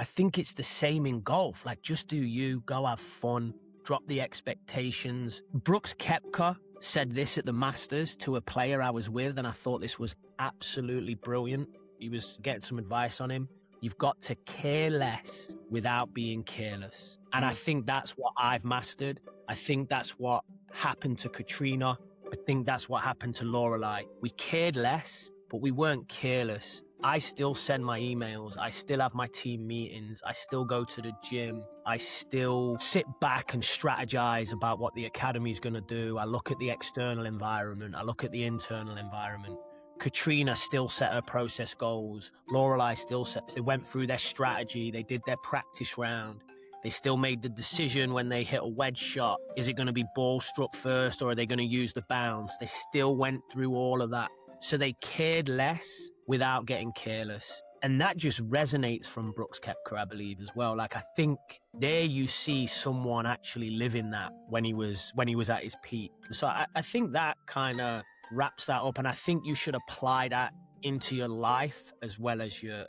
think it's the same in golf. Like, just do you, go have fun, drop the expectations. Brooks Koepka said this at the Masters to a player I was with, and I thought this was absolutely brilliant. He was getting some advice on him. You've got to care less without being careless. And I think that's what I've mastered. I think that's what happened to Katrina. I think that's what happened to Lorelei. We cared less, but we weren't careless. I still send my emails. I still have my team meetings. I still go to the gym. I still sit back and strategize about what the academy is going to do. I look at the external environment. I look at the internal environment. Katrina still set her process goals. Lorelei still set, they went through their strategy. They did their practice round. They still made the decision when they hit a wedge shot. Is it going to be ball struck first, or are they going to use the bounce? They still went through all of that. So they cared less without getting careless. And that just resonates from Brooks Koepka, I believe, as well. Like, I think there you see someone actually living that when he was at his peak. So I think that kind of wraps that up, and I think you should apply that into your life as well as your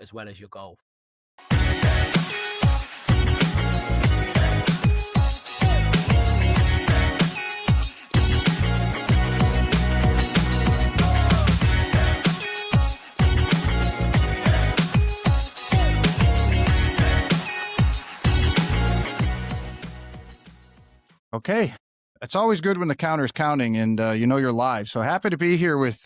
golf. Okay. It's always good when the counter's counting and you're live. So happy to be here with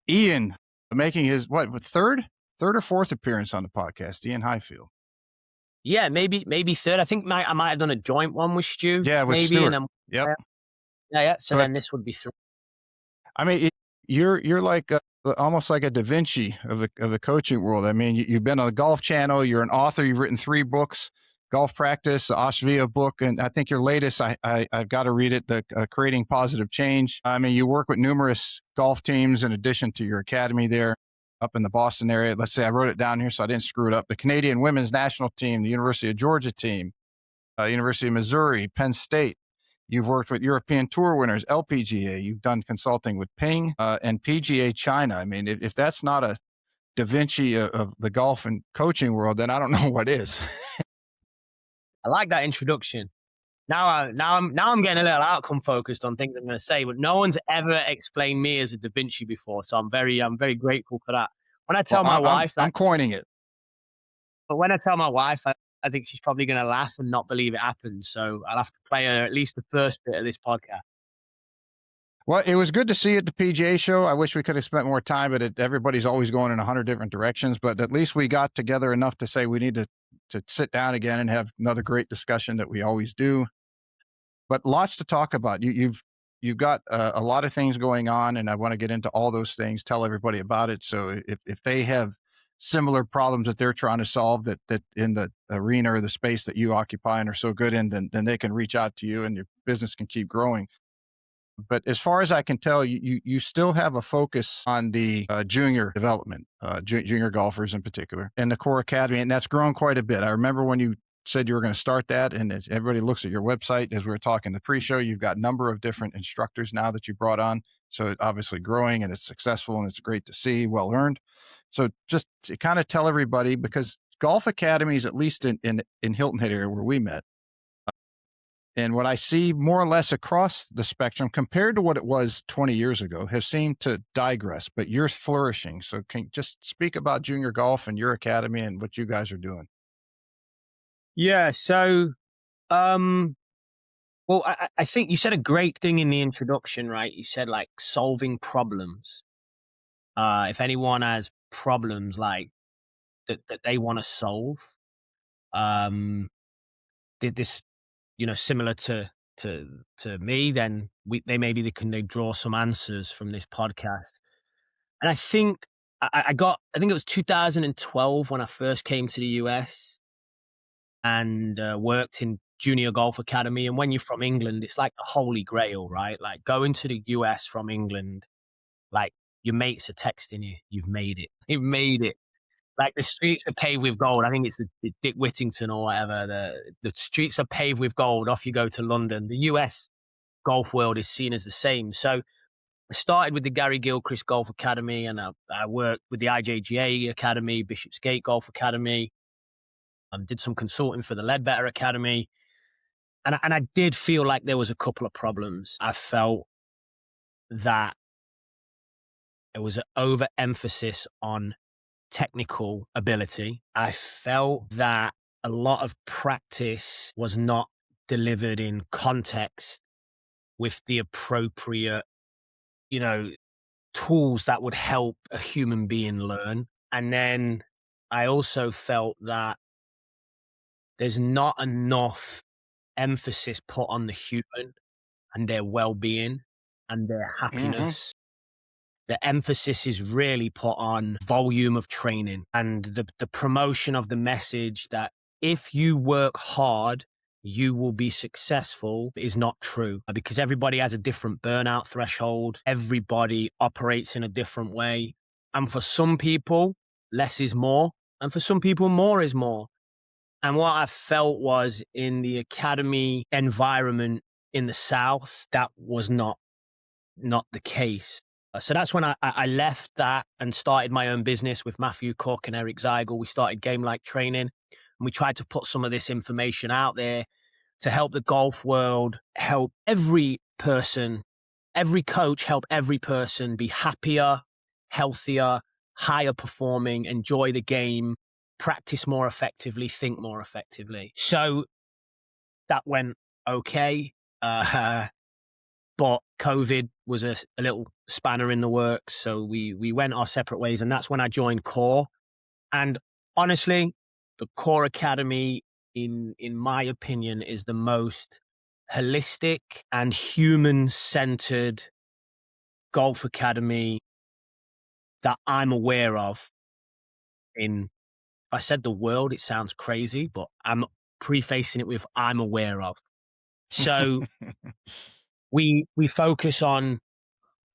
Iain, making his third or fourth appearance on the podcast. Iain Highfield. Yeah, maybe third. I think I might have done a joint one with Stu. Yeah, with maybe. Stuart. And Yep. Yeah. So then this would be three. I mean, you're like almost like a DaVinci of the coaching world. I mean, you've been on the Golf Channel. You're an author. You've written 3 books. Golf Practice, the Ashvia book, and I think your latest, I've got to read it, the Creating Positive Change. I mean, you work with numerous golf teams in addition to your academy there up in the Boston area. Let's say I wrote it down here so I didn't screw it up. The Canadian women's national team, the University of Georgia team, University of Missouri, Penn State. You've worked with European Tour winners, LPGA. You've done consulting with Ping and PGA China. I mean, if that's not a DaVinci of the golf and coaching world, then I don't know what is. I like that introduction. Now I'm getting a little outcome focused on things I'm going to say, but no one's ever explained me as a DaVinci before, so I'm very grateful for that. When I tell my wife, I'm coining it. But when I tell my wife, I think she's probably going to laugh and not believe it happened. So I'll have to play her at least the first bit of this podcast. Well, it was good to see you at the PGA show. I wish we could have spent more time, but everybody's always going in 100 different directions. But at least we got together enough to say we need to sit down again and have another great discussion that we always do. But lots to talk about. You've got a lot of things going on, and I want to get into all those things, tell everybody about it. So if they have similar problems that they're trying to solve that in the arena or the space that you occupy and are so good in, then they can reach out to you and your business can keep growing. But as far as I can tell, you still have a focus on the junior development, junior golfers in particular, and the KOHR Academy, and that's grown quite a bit. I remember when you said you were going to start that, and as everybody looks at your website, as we were talking the pre-show, you've got a number of different instructors now that you brought on. So it's obviously growing and it's successful and it's great to see, well earned. So just to kind of tell everybody, because golf academies, at least in Hilton Head area where we met, and what I see more or less across the spectrum compared to what it was 20 years ago has seemed to digress, but you're flourishing. So can you just speak about junior golf and your academy and what you guys are doing? Yeah. So, well, I think you said a great thing in the introduction, right? You said like solving problems. If anyone has problems like that they want to solve, this, similar to me, then they draw some answers from this podcast. And I think I think it was 2012 when I first came to the US and worked in Junior Golf Academy. And when you're from England, it's like the holy grail, right? Like going to the US from England, like your mates are texting you, you've made it. You've made it. Like the streets are paved with gold. I think it's the Dick Whittington or whatever. The streets are paved with gold. Off you go to London. The US golf world is seen as the same. So I started with the Gary Gilchrist Golf Academy, and I worked with the IJGA Academy, Bishopsgate Golf Academy. Did some consulting for the Ledbetter Academy. And I did feel like there was a couple of problems. I felt that there was an overemphasis on technical ability. I felt that a lot of practice was not delivered in context with the appropriate, tools that would help a human being learn. And then I also felt that there's not enough emphasis put on the human and their well-being and their happiness. The emphasis is really put on volume of training and the promotion of the message that if you work hard, you will be successful is not true, because everybody has a different burnout threshold. Everybody operates in a different way. And for some people, less is more. And for some people, more is more. And what I felt was in the academy environment in the South, that was not the case. So that's when I left that and started my own business with Matthew Cook and Eric Zeigel. We started Game Like Training, and we tried to put some of this information out there to help the golf world, help every person, every coach, help every person be happier, healthier, higher performing, enjoy the game, practice more effectively, think more effectively. So that went okay. But COVID was a little spanner in the works. So we went our separate ways. And that's when I joined KOHR. And honestly, the KOHR Academy, in my opinion, is the most holistic and human-centered golf academy that I'm aware of. If I said the world, it sounds crazy, but I'm prefacing it with I'm aware of. So we focus on,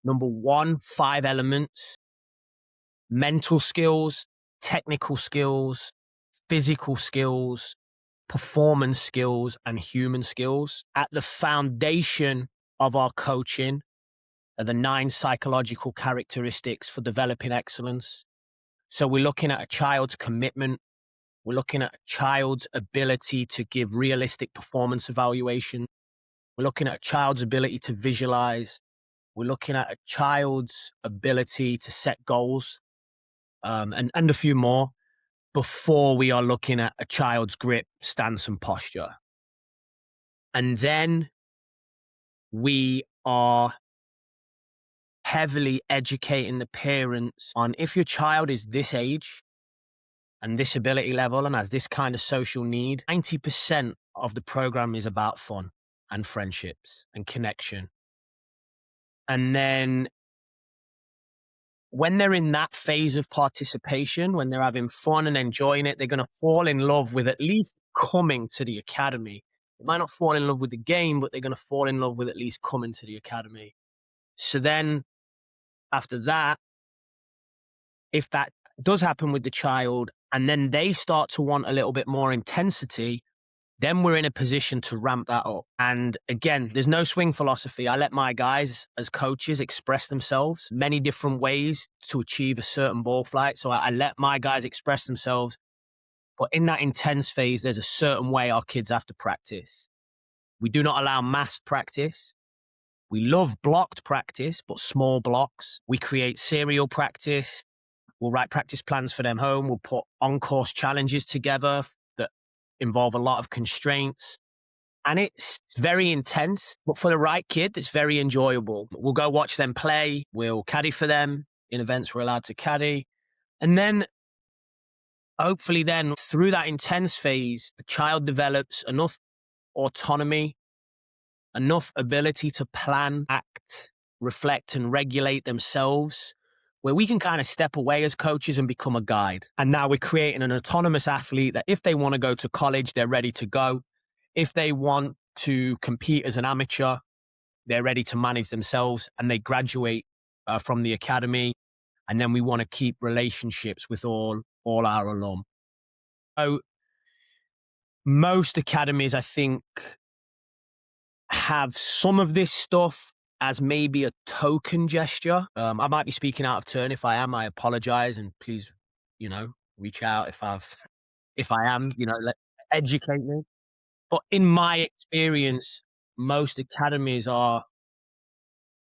number one, 5 elements: mental skills, technical skills, physical skills, performance skills, and human skills. At the foundation of our coaching are the 9 psychological characteristics for developing excellence. So we're looking at a child's commitment. We're looking at a child's ability to give realistic performance evaluation. We're looking at a child's ability to visualize. We're looking at a child's ability to set goals, and a few more, before we are looking at a child's grip, stance, and posture. And then we are heavily educating the parents on, if your child is this age and this ability level and has this kind of social need, 90% of the program is about fun and friendships and connection. And then when they're in that phase of participation, when they're having fun and enjoying it, they're going to fall in love with at least coming to the academy. They might not fall in love with the game, but they're going to fall in love with at least coming to the academy. So then after that, if that does happen with the child and then they start to want a little bit more intensity, then we're in a position to ramp that up. And again, there's no swing philosophy. I let my guys as coaches express themselves many different ways to achieve a certain ball flight. So I let my guys express themselves. But in that intense phase, there's a certain way our kids have to practice. We do not allow mass practice. We love blocked practice, but small blocks. We create serial practice. We'll write practice plans for them home. We'll put on-course challenges together that involve a lot of constraints. And it's very intense, but for the right kid, it's very enjoyable. We'll go watch them play. We'll caddy for them in events we're allowed to caddy. And then hopefully then through that intense phase, the child develops enough autonomy, enough ability to plan, act, reflect, and regulate themselves, where we can kind of step away as coaches and become a guide. And now we're creating an autonomous athlete that if they want to go to college, they're ready to go. If they want to compete as an amateur, they're ready to manage themselves and they graduate from the academy. And then we want to keep relationships with all our alum. So most academies, I think, have some of this stuff as maybe a token gesture. I might be speaking out of turn. If I am, I apologize. And please, reach out if I've If I am, educate me. But in my experience, most academies are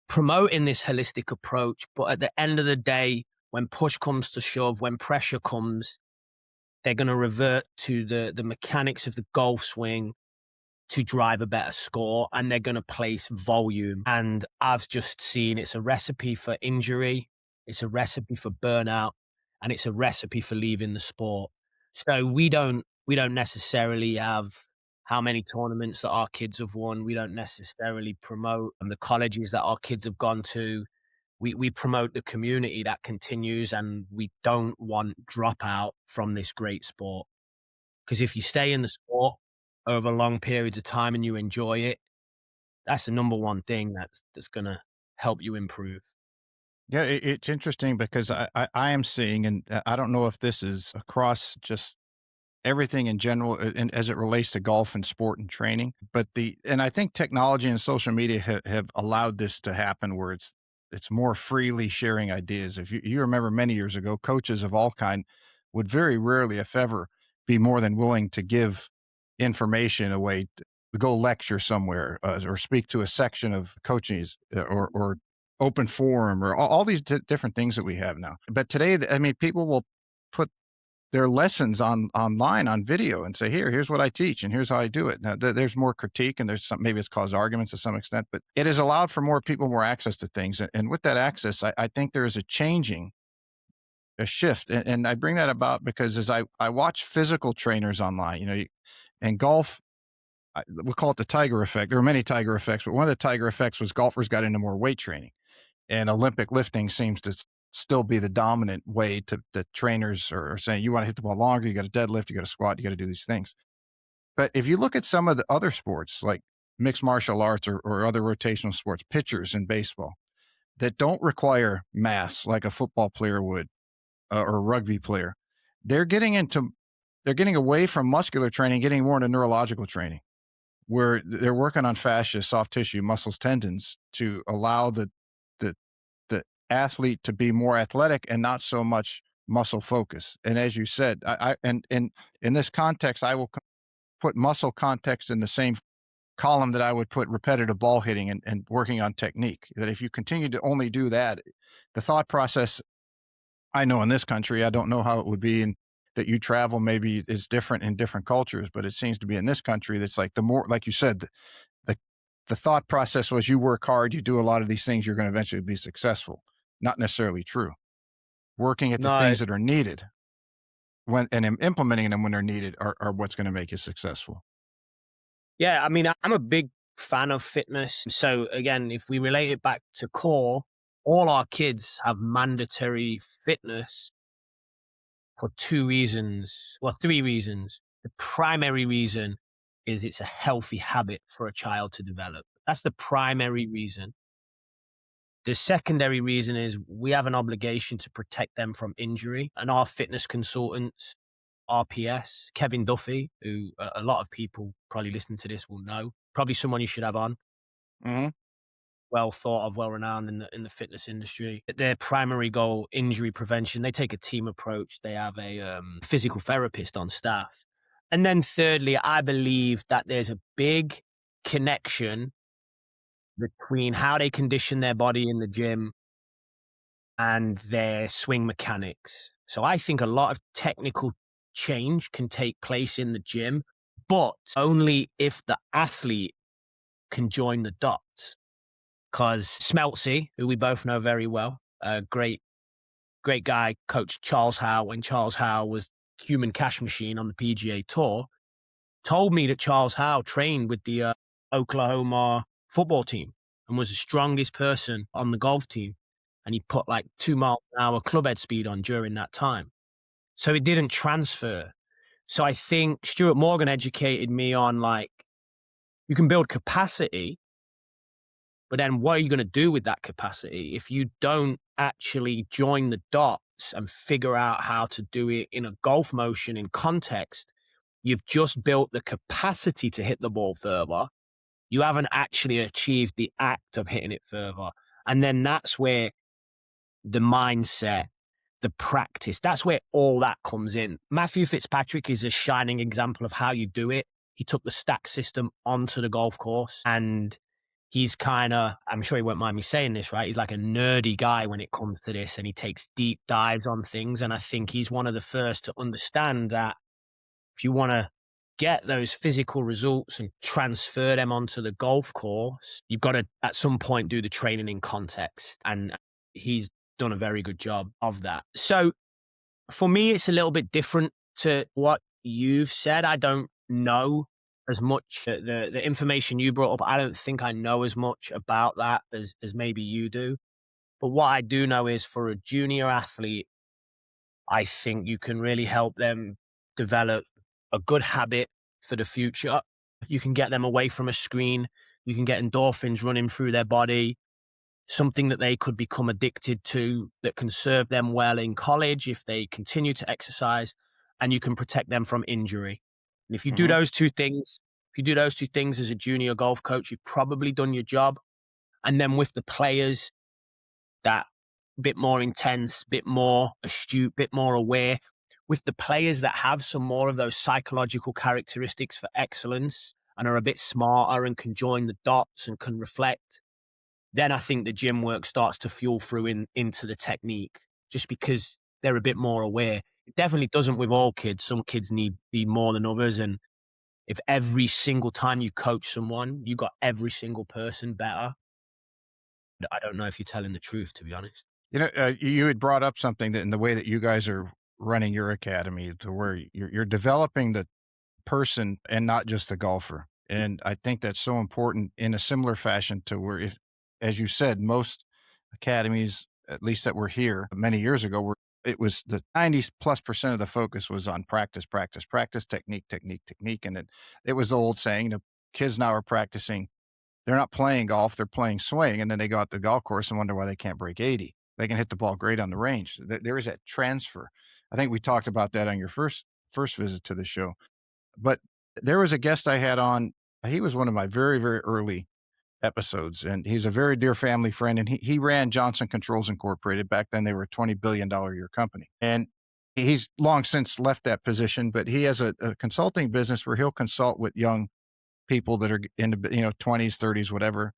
promoting this holistic approach. But at the end of the day, when push comes to shove, when pressure comes, they're going to revert to the mechanics of the golf swing to drive a better score, and they're going to place volume. And I've just seen it's a recipe for injury, it's a recipe for burnout, and it's a recipe for leaving the sport. So we don't necessarily have how many tournaments that our kids have won. We don't necessarily promote the colleges that our kids have gone to. We promote the community that continues, and we don't want dropout from this great sport. Because if you stay in the sport over long periods of time and you enjoy it, that's the number one thing that's gonna help you improve. Yeah, it's interesting because I am seeing, and I don't know if this is across just everything in general, and as it relates to golf and sport and training. But and I think technology and social media have allowed this to happen where it's more freely sharing ideas. If you remember many years ago, coaches of all kind would very rarely, if ever, be more than willing to give information away, to go lecture somewhere, or speak to a section of coaches, or open forum, or all these different things that we have now. But today, I mean, people will put their lessons online on video and say, here's what I teach and here's how I do it. Now, there's more critique, and there's some, maybe it's caused arguments to some extent, but it has allowed for more people more access to things. And with that access, I think there is a shift. And I bring that about because as I watch physical trainers online, and golf, we call it the tiger effect. There are many tiger effects, but one of the tiger effects was golfers got into more weight training, and Olympic lifting seems to still be the dominant way that trainers are saying, you want to hit the ball longer, you got to deadlift, you got to squat, you got to do these things. But if you look at some of the other sports like mixed martial arts, or other rotational sports, pitchers in baseball that don't require mass like a football player would, or a rugby player, they're they're getting away from muscular training, getting more into neurological training, where they're working on fascia, soft tissue, muscles, tendons to allow the the athlete to be more athletic and not so much muscle focus. And as you said, and in this context, I will put muscle context in the same column that I would put repetitive ball hitting, and working on technique. That if you continue to only do that, the thought process, I know in this country, I don't know how it would be in that you travel, maybe is different in different cultures, but it seems to be in this country that's like, the more, like you said, the the thought process was, you work hard, you do a lot of these things, you're going to eventually be successful. Not necessarily true. Working at the No, things that are needed and implementing them when they're needed are what's going to make you successful. yeah, I mean, I'm a big fan of fitness. So again, if we relate it back to core, all our kids have mandatory fitness for two reasons. Well, three reasons. The primary reason is it's a healthy habit for a child to develop. That's the primary reason. The secondary reason is we have an obligation to protect them from injury. And our fitness consultants, RPS, Kevin Duffy, who a lot of people probably listening to this will know, probably someone you should have on, Hmm. well thought of, well renowned in the fitness industry. Their primary goal, injury prevention. They take a team approach. They have a physical therapist on staff. And then thirdly, I believe that there's a big connection between how they condition their body in the gym and their swing mechanics. So I think a lot of technical change can take place in the gym, but only if the athlete can join the dots. Because Smeltsy, who we both know very well, a great guy, coached Charles Howe when Charles Howe was human cash machine on the PGA Tour, told me that Charles Howe trained with the Oklahoma football team and was the strongest person on the golf team. And he put like 2 miles an hour club head speed on during that time. So it didn't transfer. So I think Stuart Morgan educated me on, like, you can build capacity, but then what are you going to do with that capacity if you don't actually join the dots and figure out how to do it in a golf motion in context? You've just built the capacity to hit the ball further. You haven't actually achieved the act of hitting it further. And then that's where the mindset, the practice. That's where all that comes in. Matthew Fitzpatrick is a shining example of how you do it. He took the stack system onto the golf course, and he's kind of, I'm sure he won't mind me saying this, right? He's like a nerdy guy when it comes to this, and he takes deep dives on things. And I think he's one of the first to understand that if you want to get those physical results and transfer them onto the golf course, you've got to at some point do the training in context. And he's done a very good job of that. So for me, it's a little bit different to what you've said. I don't know as much. The information you brought up, I don't think I know as much about that as maybe you do. But what I do know is for a junior athlete, I think you can really help them develop a good habit for the future. You can get them away from a screen. You can get endorphins running through their body, something that they could become addicted to that can serve them well in college if they continue to exercise, and you can protect them from injury. And if you do those two things, as a junior golf coach, you've probably done your job. And then with the players, that bit more intense, bit more astute, bit more aware. With the players that have some more of those psychological characteristics for excellence and are a bit smarter and can join the dots and can reflect, then I think the gym work starts to fuel through into the technique, just because they're a bit more aware. It definitely doesn't with all kids. Some kids need more than others. And if every single time you coach someone, you got every single person better, I don't know if you're telling the truth, to be honest. You had brought up something that in the way that you guys are running your academy, to where you're developing the person and not just the golfer. And I think that's so important in a similar fashion to where, if, as you said, most academies, at least that were here many years ago, were it was the 90+% of the focus was on practice, practice, practice, technique, technique, technique. And it was the old saying, kids now are practicing. They're not playing golf, they're playing swing. And then they go out to the golf course and wonder why they can't break 80. They can hit the ball great on the range. There is that transfer. I think we talked about that on your first visit to the show. But there was a guest I had on. He was one of my very, very early episodes, and he's a very dear family friend. And he ran Johnson Controls Incorporated. Back then, they were a $20 billion a year company. And he's long since left that position, but he has a consulting business where he'll consult with young people that are in the 20s, 30s, whatever.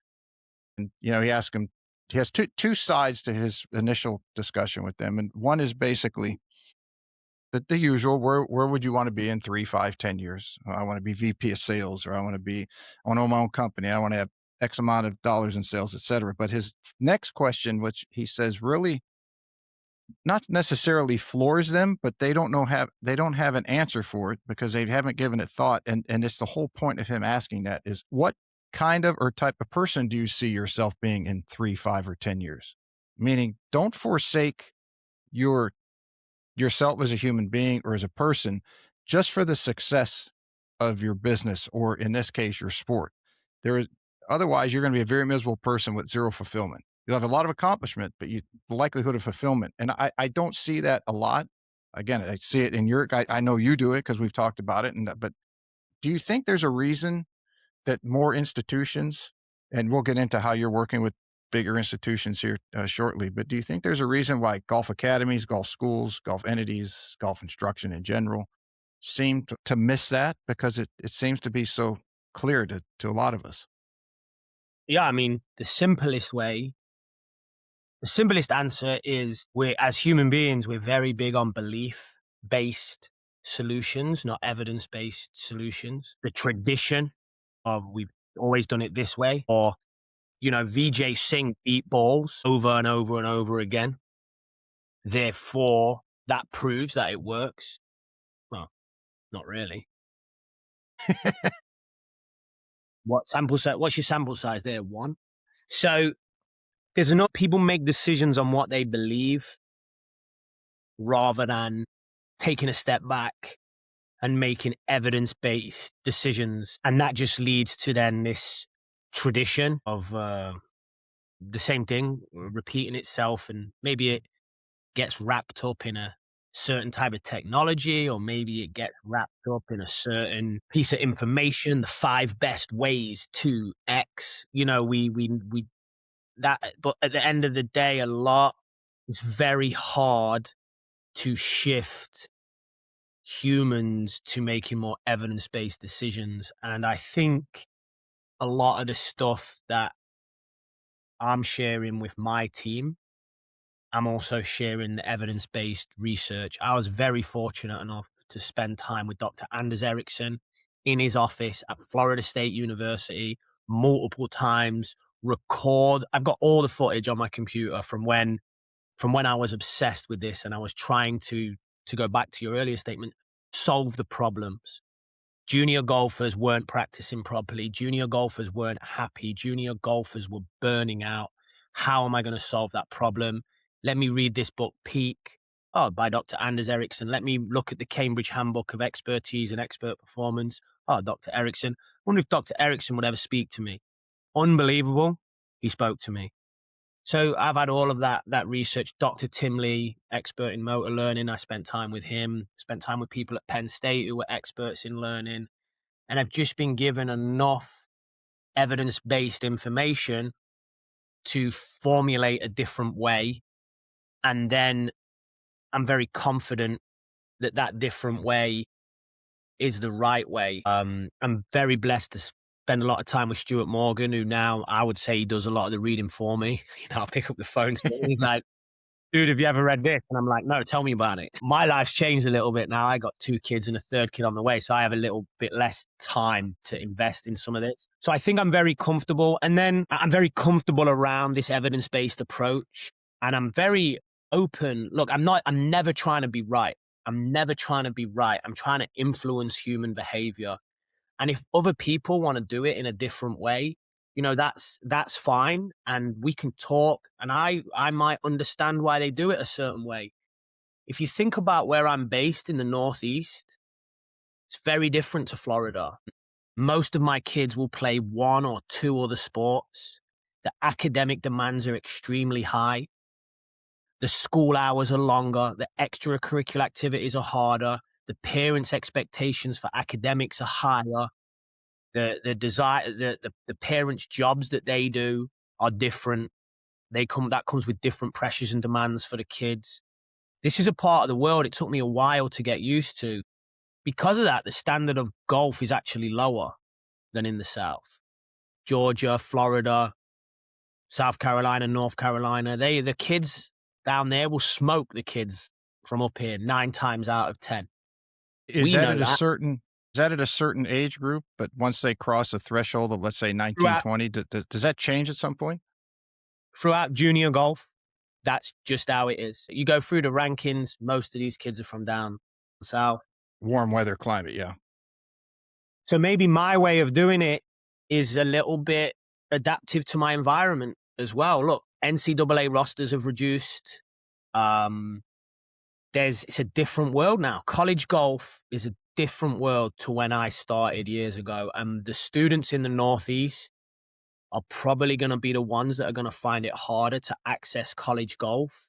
And he asked him. He has two sides to his initial discussion with them, and one is basically the usual, where would you want to be in 3, 5, 10 years? I want to be VP of sales, or I want to own my own company. I want to have X amount of dollars in sales, et cetera. But his next question, which he says really not necessarily floors them, but they don't have an answer for it because they haven't given it thought. And it's the whole point of him asking that is, what kind of or type of person do you see yourself being in 3, 5, or 10 years? Meaning, don't forsake yourself as a human being or as a person just for the success of your business, or in this case, your sport. Otherwise, you're going to be a very miserable person with zero fulfillment. You'll have a lot of accomplishment, but the likelihood of fulfillment. And I don't see that a lot. Again, I see it in I know you do it because we've talked about it. But do you think there's a reason that more institutions, and we'll get into how you're working with bigger institutions here shortly, but do you think there's a reason why golf academies, golf schools, golf entities, golf instruction in general seem to miss that? Because it seems to be so clear to a lot of us. Yeah, I mean, the simplest answer is, as human beings, we're very big on belief-based solutions, not evidence-based solutions. The tradition of we've always done it this way, or Vijay Singh beat balls over and over and over again. Therefore, that proves that it works. Well, not really. What's your sample size there? 1. So there's enough people make decisions on what they believe rather than taking a step back and making evidence-based decisions. And that just leads to then this tradition of the same thing repeating itself, and maybe it gets wrapped up in a certain type of technology, or maybe it gets wrapped up in a certain piece of information, the 5 best ways to X. But at the end of the day, it's very hard to shift humans to making more evidence-based decisions. And I think a lot of the stuff that I'm sharing with my team, I'm also sharing the evidence-based research. I was very fortunate enough to spend time with Dr. Anders Ericsson in his office at Florida State University multiple times, record. I've got all the footage on my computer from when I was obsessed with this and I was trying to go back to your earlier statement, solve the problems. Junior golfers weren't practicing properly. Junior golfers weren't happy. Junior golfers were burning out. How am I going to solve that problem? Let me read this book, Peak, by Dr. Anders Ericsson. Let me look at the Cambridge Handbook of Expertise and Expert Performance. Dr. Ericsson. I wonder if Dr. Ericsson would ever speak to me. Unbelievable. He spoke to me. So I've had all of that research. Dr. Tim Lee, expert in motor learning. I spent time with him, spent time with people at Penn State who were experts in learning. And I've just been given enough evidence-based information to formulate a different way. And then I'm very confident that that different way is the right way. I'm very blessed to spend a lot of time with Stuart Morgan, who now I would say he does a lot of the reading for me. I'll pick up the phone to him. He's like, dude, have you ever read this? And I'm like, no, tell me about it. My life's changed a little bit now. I got 2 kids and a 3rd kid on the way. So I have a little bit less time to invest in some of this. So I think I'm very comfortable. And then I'm very comfortable around this evidence-based approach. And I'm very open. Look, I'm never trying to be right. I'm never trying to be right. I'm trying to influence human behavior. And if other people want to do it in a different way, that's fine. And we can talk and I might understand why they do it a certain way. If you think about where I'm based in the Northeast, it's very different to Florida. Most of my kids will play 1 or 2 other sports. The academic demands are extremely high. The school hours are longer. The extracurricular activities are harder. The parents' expectations for academics are higher. The parents' jobs that they do are different. That comes with different pressures and demands for the kids. This is a part of the world it took me a while to get used to. Because of that, the standard of golf is actually lower than in the South. Georgia, Florida, South Carolina, North Carolina, the kids down there will smoke the kids from up here 9 times out of 10. Is that at a certain age group? But once they cross a threshold of, let's say, 19, 20, does that change at some point? Throughout junior golf, that's just how it is. You go through the rankings, most of these kids are from down south. Warm weather climate, yeah. So maybe my way of doing it is a little bit adaptive to my environment as well. Look, NCAA rosters have reduced. It's a different world now. College golf is a different world to when I started years ago. And the students in the Northeast are probably going to be the ones that are going to find it harder to access college golf.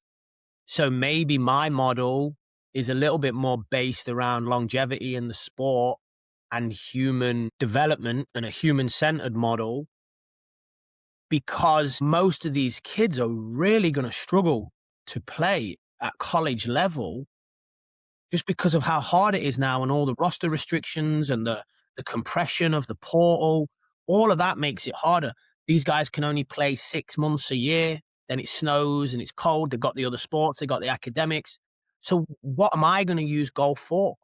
So maybe my model is a little bit more based around longevity in the sport and human development and a human-centered model, because most of these kids are really going to struggle to play at college level just because of how hard it is now and all the roster restrictions and the compression of the portal. All of that makes it harder. These guys can only play 6 months a year. Then it snows and it's cold. They've got the other sports. They've got the academics. So what am I going to use golf for?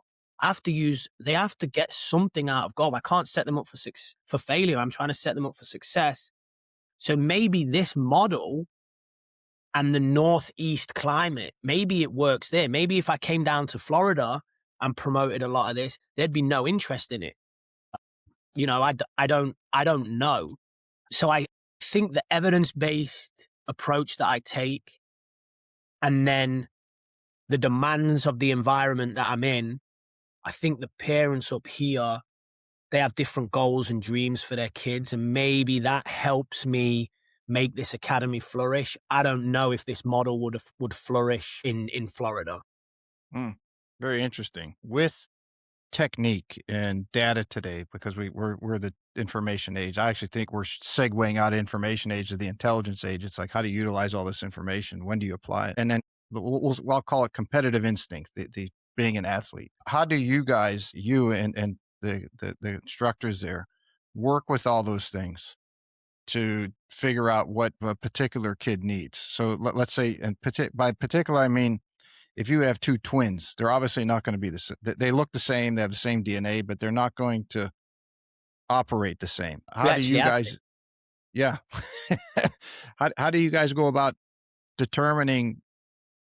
They have to get something out of golf. I can't set them up for failure. I'm trying to set them up for success. So maybe this model and the Northeast climate, maybe it works there. Maybe if I came down to Florida and promoted a lot of this, there'd be no interest in it. I don't know. So I think the evidence-based approach that I take, and then the demands of the environment that I'm in, I think the parents up here, they have different goals and dreams for their kids, and maybe that helps me make this academy flourish. I don't know if this model would flourish in Florida. Very interesting. With technique and data today, because we're the information age. I actually think we're segueing out of information age to the intelligence age. It's like, how do you utilize all this information? When do you apply it? And then I'll call it competitive instinct, the being an athlete. How do you guys, you and the instructors there, work with all those things to figure out what a particular kid needs? So let's say, and by particular, I mean, if you have two twins, they're obviously not going to be the same. They look the same, they have the same DNA, but they're not going to operate the same. We How do actually you have guys, yeah. How do you guys go about determining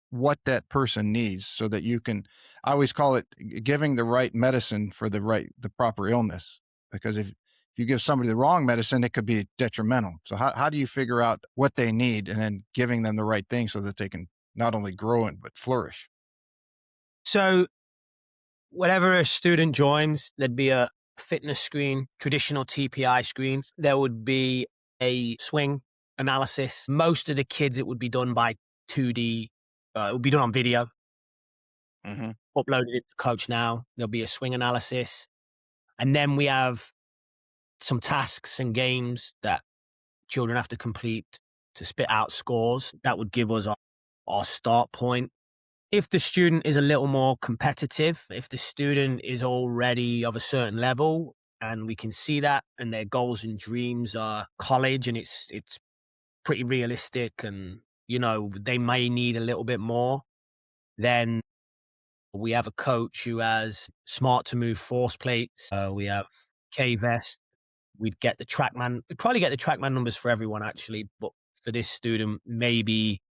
what that person needs so that you can, I always call it giving the right medicine for the proper illness, because if you give somebody the wrong medicine, it could be detrimental. So how do you figure out what they need and then giving them the right thing so that they can not only grow and but flourish? So whenever a student joins, there'd be a fitness screen, traditional TPI screen. There would be a swing analysis. Most of the kids, it would be done by 2D. It would be done on video, Hmm. uploaded it to Coach Now. There'll be a swing analysis. And then we have some tasks and games that children have to complete to spit out scores. That would give us our start point. If the student is a little more competitive, if the student is already of a certain level and we can see that and their goals and dreams are college and it's pretty realistic and they may need a little bit more, then we have a coach who has smart to move force plates. We have K-vest. We'd get the TrackMan. We'd probably get the TrackMan numbers for everyone actually, but for this student, maybe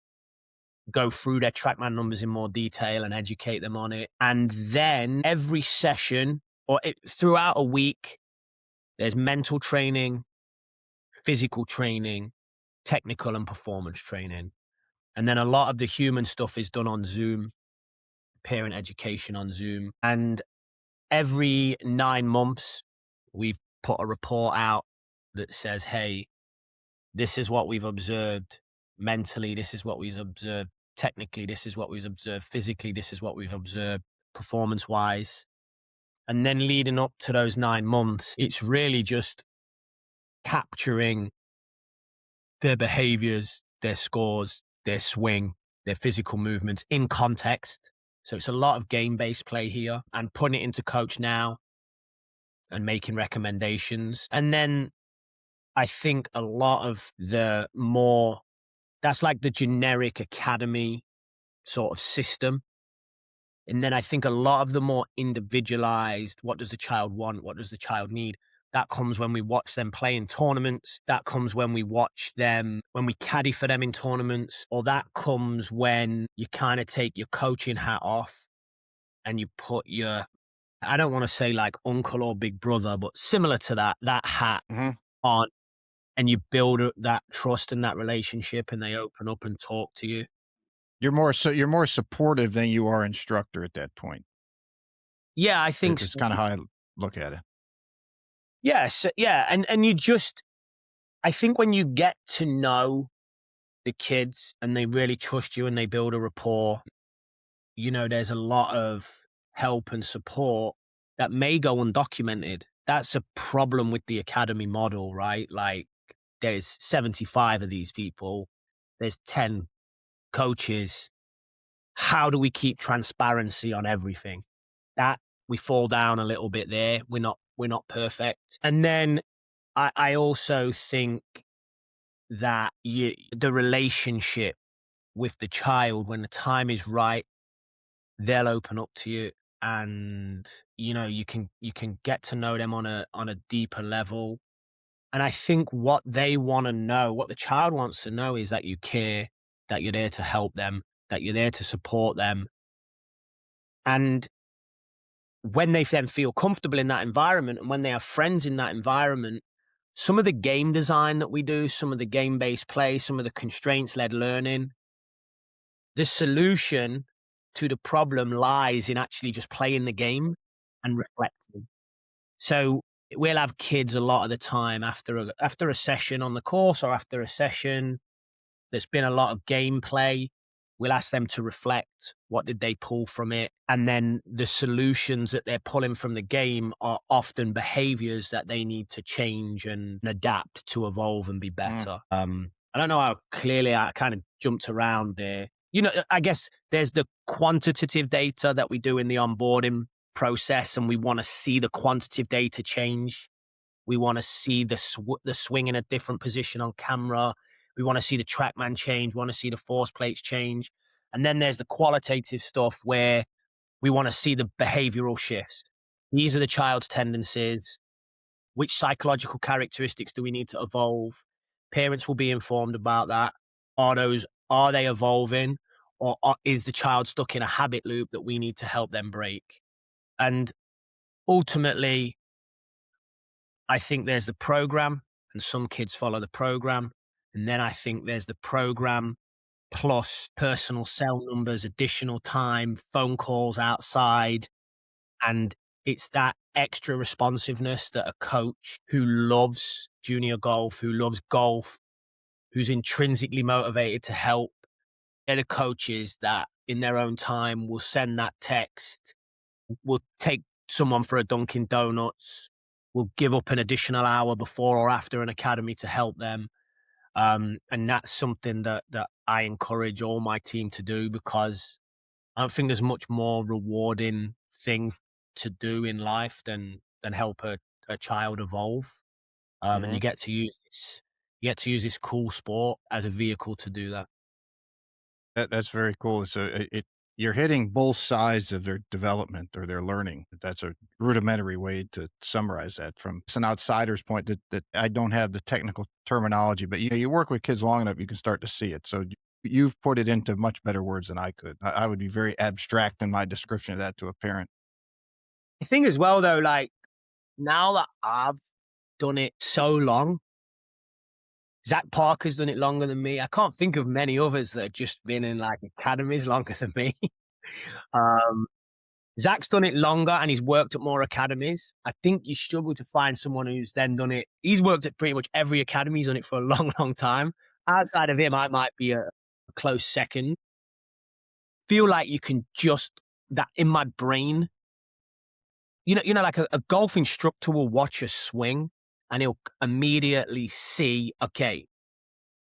go through their TrackMan numbers in more detail and educate them on it. And then every session throughout a week, there's mental training, physical training, technical and performance training. And then a lot of the human stuff is done on Zoom, parent education on Zoom. And every 9 months, we've put a report out that says, hey, this is what we've observed mentally. This is what we've observed technically. This is what we've observed physically. This is what we've observed performance wise. And then leading up to those 9 months, it's really just capturing their behaviors, their scores, their swing, their physical movements in context. So it's a lot of game-based play here and putting it into Coach Now and making recommendations. And then I think a lot of that's like the generic academy sort of system. And then I think a lot of the more individualized, what does the child want? What does the child need? That comes when we watch them play in tournaments. That comes when we watch them, when we caddy for them in tournaments. Or that comes when you kind of take your coaching hat off and you put I don't want to say like uncle or big brother, but similar to that hat Hmm. on, and you build that trust and that relationship and they open up and talk to you. You're more supportive than you are instructor at that point. Yeah, I think It's so. kind of how I look at it. Yes. Yeah. And I think when you get to know the kids and they really trust you and they build a rapport, there's a lot of help and support that may go undocumented. That's a problem with the academy model, right? Like there's 75 of these people. There's 10 coaches. How do we keep transparency on everything? That we fall down a little bit there. We're not perfect. And then I also think that the relationship with the child, when the time is right, they'll open up to you, and you can get to know them on a deeper level. And I think what they want to know, what the child wants to know, is that you care, that you're there to help them, that you're there to support them. And when they then feel comfortable in that environment and when they have friends in that environment, some of the game design that we do, some of the game-based play, some of the constraints-led learning, the solution to the problem lies in actually just playing the game and reflecting. So we'll have kids a lot of the time after a session on the course or after a session there's been a lot of gameplay. We'll ask them to reflect. What did they pull from it? And then the solutions that they're pulling from the game are often behaviors that they need to change and adapt to evolve and be Mm. better. I don't know how clearly I kind of jumped around there. I guess there's the quantitative data that we do in the onboarding process, and we want to see the quantitative data change. We want to see the swing in a different position on camera. We want to see the TrackMan change. We want to see the force plates change. And then there's the qualitative stuff where we want to see the behavioral shifts. These are the child's tendencies. Which psychological characteristics do we need to evolve? Parents will be informed about that. Are they evolving, or is the child stuck in a habit loop that we need to help them break? And ultimately, I think there's the program, and some kids follow the program. And then I think there's the program plus personal cell numbers, additional time, phone calls outside. And it's that extra responsiveness that a coach who loves junior golf, who loves golf, who's intrinsically motivated to help, they're the coaches that in their own time will send that text, will take someone for a Dunkin' Donuts, will give up an additional hour before or after an academy to help them. And that's something that I encourage all my team to do, because I don't think there's much more rewarding thing to do in life than help a child evolve. And you get to use this cool sport as a vehicle to do that. That's very cool. So you're hitting both sides of their development or their learning. That's a rudimentary way to summarize that from an outsider's point that I don't have the technical terminology, but you work with kids long enough, you can start to see it. So you've put it into much better words than I could. I would be very abstract in my description of that to a parent. I think as well, though, like now that I've done it so long, Zach Parker's done it longer than me. I can't think of many others that have just been in like academies longer than me. Zach's done it longer and he's worked at more academies. I think you struggle to find someone who's then done it. He's worked at pretty much every academy. He's done it for a long, long time. Outside of him, I might be a close second. Feel like you can just, that in my brain, like a golf instructor will watch a swing and he'll immediately see, okay,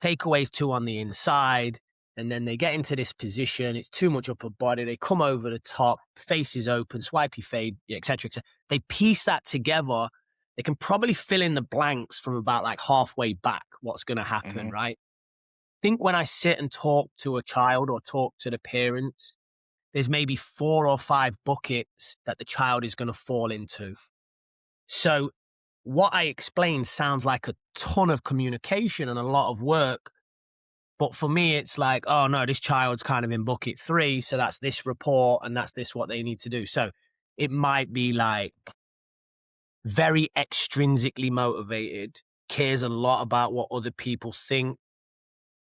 takeaways 2 on the inside. And then they get into this position. It's too much upper body. They come over the top, face is open, swipey fade, et cetera, et cetera. They piece that together. They can probably fill in the blanks from about like halfway back what's going to happen, right? I think when I sit and talk to a child or talk to the parents, there's maybe 4 or 5 buckets that the child is going to fall into. So what I explained sounds like a ton of communication and a lot of work. But for me, it's like, oh no, this child's kind of in bucket 3. So that's this report and that's this what they need to do. So it might be like very extrinsically motivated, cares a lot about what other people think,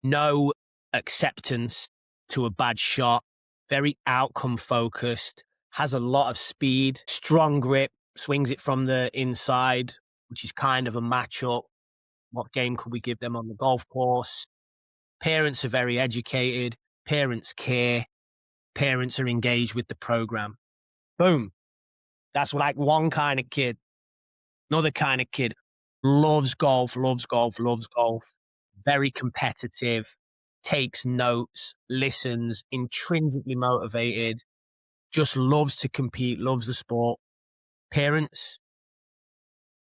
no acceptance to a bad shot, very outcome focused, has a lot of speed, strong grip, swings it from the inside, which is kind of a matchup. What game could we give them on the golf course? Parents are very educated. Parents care. Parents are engaged with the program. Boom. That's like one kind of kid. Another kind of kid loves golf, loves golf, loves golf. Very competitive, takes notes, listens, intrinsically motivated, just loves to compete, loves the sport. Parents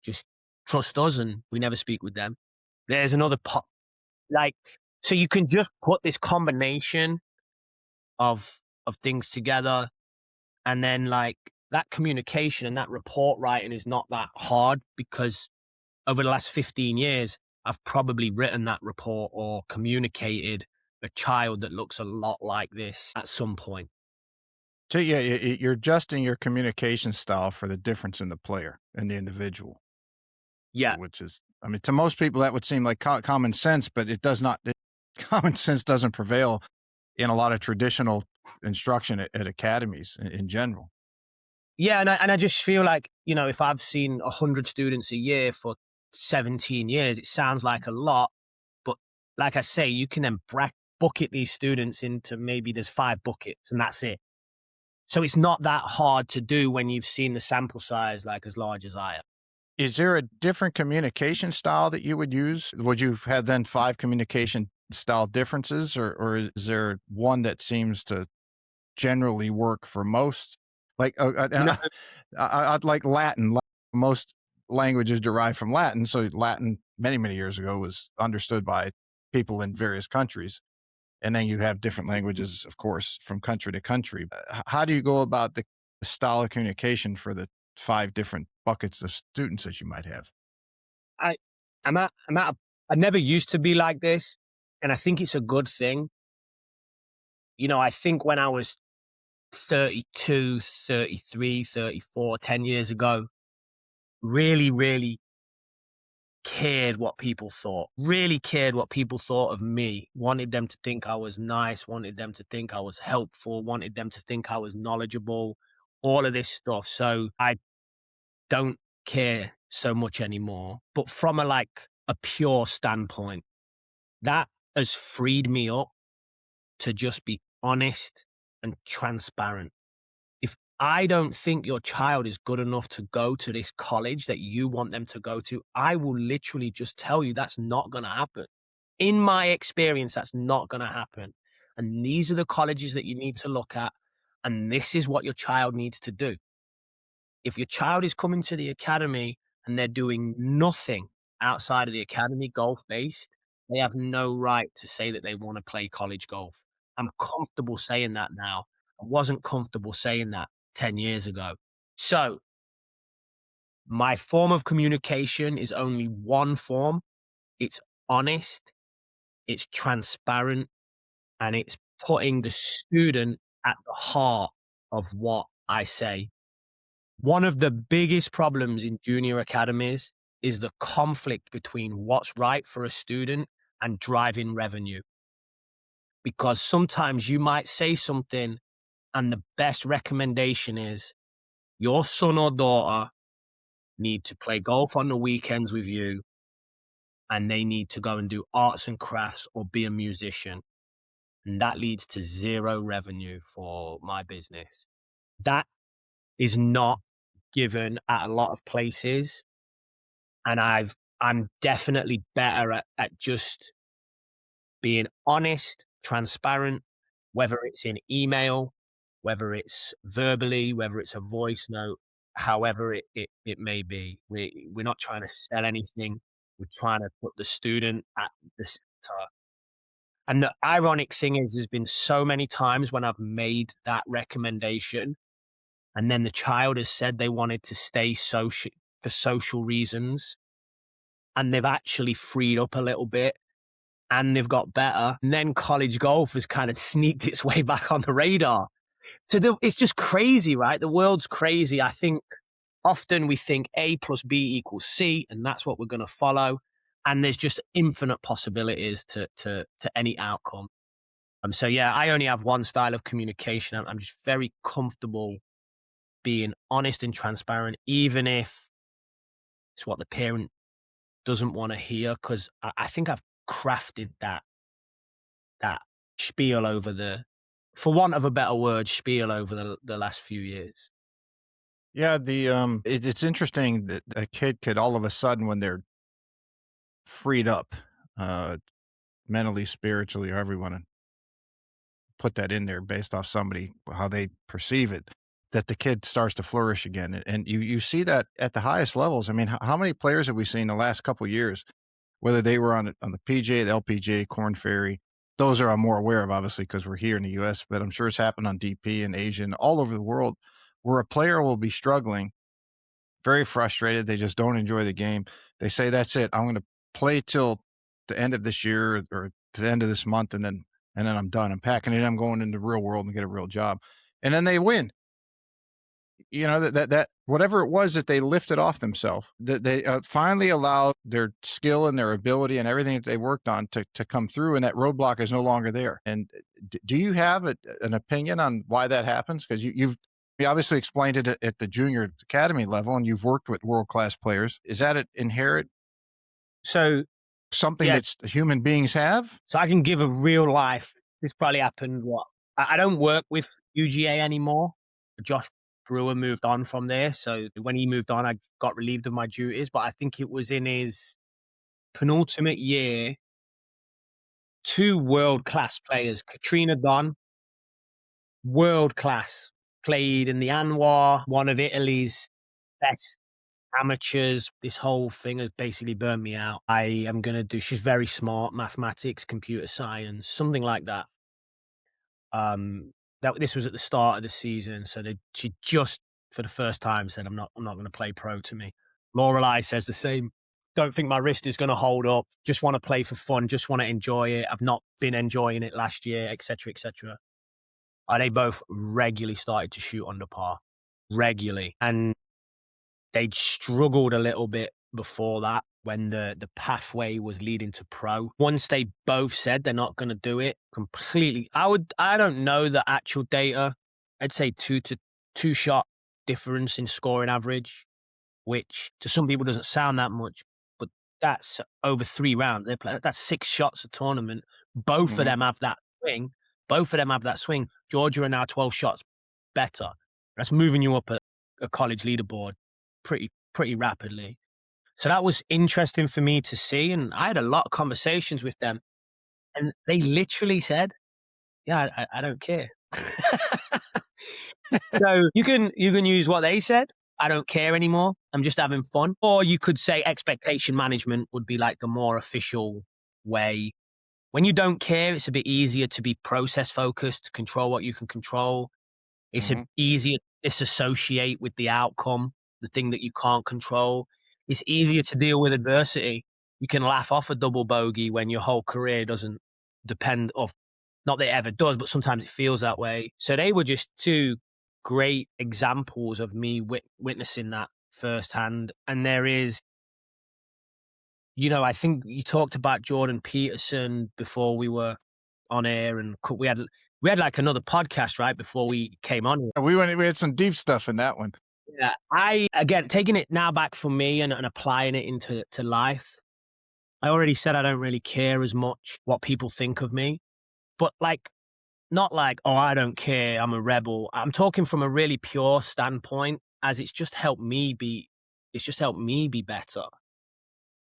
just trust us and we never speak with them. There's another pot. So you can just put this combination of things together, and then like that communication and that report writing is not that hard, because over the last 15 years, I've probably written that report or communicated a child that looks a lot like this at some point. So yeah, you're adjusting your communication style for the difference in the player and the individual. Yeah. Which is, I mean, to most people that would seem like common sense, but it does not. Common sense doesn't prevail in a lot of traditional instruction at academies in general. Yeah, and I just feel like, if I've seen 100 students a year for 17 years, it sounds like a lot. But like I say, you can then bucket these students into maybe there's 5 buckets and that's it. So it's not that hard to do when you've seen the sample size like as large as I am. Is there a different communication style that you would use? Would you have then 5 communication style differences, or is there one that seems to generally work for most? Like, You know, I'd like Latin. Most languages derive from Latin, so Latin many, many years ago was understood by people in various countries. And then you have different languages, of course, from country to country. How do you go about the style of communication for the 5 different buckets of students that you might have? I, I never used to be like this. And I think it's a good thing. I think when I was 32, 33, 34, 10 years ago, really, really really cared what people thought of me, wanted them to think I was nice, wanted them to think I was helpful, wanted them to think I was knowledgeable, all of this stuff. So I don't care so much anymore. But from a pure standpoint, that has freed me up to just be honest and transparent. If I don't think your child is good enough to go to this college that you want them to go to, I will literally just tell you that's not going to happen. In my experience, that's not going to happen. And these are the colleges that you need to look at. And this is what your child needs to do. If your child is coming to the academy and they're doing nothing outside of the academy golf based, they have no right to say that they want to play college golf. I'm comfortable saying that now. I wasn't comfortable saying that 10 years ago. So my form of communication is only one form. It's honest, it's transparent, and it's putting the student at the heart of what I say. One of the biggest problems in junior academies is the conflict between what's right for a student and driving revenue. Because sometimes you might say something and the best recommendation is your son or daughter need to play golf on the weekends with you and they need to go and do arts and crafts or be a musician. And that leads to zero revenue for my business. That is not given at a lot of places. And I'm definitely better at just being honest, transparent, whether it's in email, whether it's verbally, whether it's a voice note, however it may be. We're not trying to sell anything. We're trying to put the student at the center. And the ironic thing is, there's been so many times when I've made that recommendation, and then the child has said they wanted to stay social for social reasons, and they've actually freed up a little bit and they've got better. And then college golf has kind of sneaked its way back on the radar. So it's just crazy, right? The world's crazy. I think often we think A plus B equals C, and that's what we're going to follow. And there's just infinite possibilities to any outcome. So yeah, I only have one style of communication. I'm just very comfortable being honest and transparent, even if it's what the parent doesn't want to hear, because I think I've crafted that spiel over for want of a better word, spiel over the last few years. Yeah, it's interesting that a kid could all of a sudden, when they're freed up, uh, mentally, spiritually, however you want to put that in there, based off somebody how they perceive it, that the kid starts to flourish again, and you see that at the highest levels. I mean, how many players have we seen the last couple of years, whether they were on the PGA, the LPGA, Corn Ferry? Those are I'm more aware of, obviously, because we're here in the U.S., but I'm sure it's happened on DP and Asia and all over the world, where a player will be struggling, very frustrated. They just don't enjoy the game. They say, "That's it. I'm going to play till the end of this year or to the end of this month, and then I'm done. I'm packing it. I'm going into the real world and get a real job." And then they win. You know, that whatever it was that they lifted off themselves, that they finally allowed their skill and their ability and everything that they worked on to come through, and that roadblock is no longer there. And do you have an opinion on why that happens? Because you obviously explained it at the junior academy level, and you've worked with world class players. Is that an inherent So something yeah, that human beings have? so I can give a real life. This probably happened. I don't work with UGA anymore. Josh Brewer moved on from there. So when he moved on, I got relieved of my duties. But I think it was in his penultimate year two world-class players. Katrina Don, world-class, played in the Anwar, one of Italy's best amateurs. This whole thing has basically burned me out. I am going to do, she's very smart, mathematics, computer science, something like that. This was at the start of the season. So she just, for the first time, said, I'm not going to play pro to me. Lorelei says the same. Don't think my wrist is going to hold up. Just want to play for fun. Just want to enjoy it. I've not been enjoying it last year, etc., etc. They both regularly started to shoot under par, regularly, and they'd struggled a little bit before that when the pathway was leading to pro. Once they both said they're not going to do it completely, I don't know the actual data. I'd say two shot difference in scoring average, which to some people doesn't sound that much, but that's over 3 rounds. They play, that's 6 shots a tournament. Both of them have that swing. Both of them have that swing. Georgia are now 12 shots better. That's moving you up a college leaderboard pretty rapidly. So that was interesting for me to see. And I had a lot of conversations with them, and they literally said, yeah, I don't care. So you can use what they said. I don't care anymore. I'm just having fun. Or you could say expectation management would be like the more official way. When you don't care, it's a bit easier to be process focused, control what you can control. It's easier to disassociate with the outcome, the thing that you can't control. It's easier to deal with adversity. You can laugh off a double bogey when your whole career doesn't depend off, not that it ever does, but sometimes it feels that way. So they were just two great examples of me witnessing that firsthand. And there is, I think you talked about Jordan Peterson before we were on air, and we had like another podcast right before we came on. We had some deep stuff in that one. Yeah, again, taking it now back for me and applying it into life. I already said I don't really care as much what people think of me, but not like, oh, I don't care, I'm a rebel. I'm talking from a really pure standpoint, as it's just helped me be better.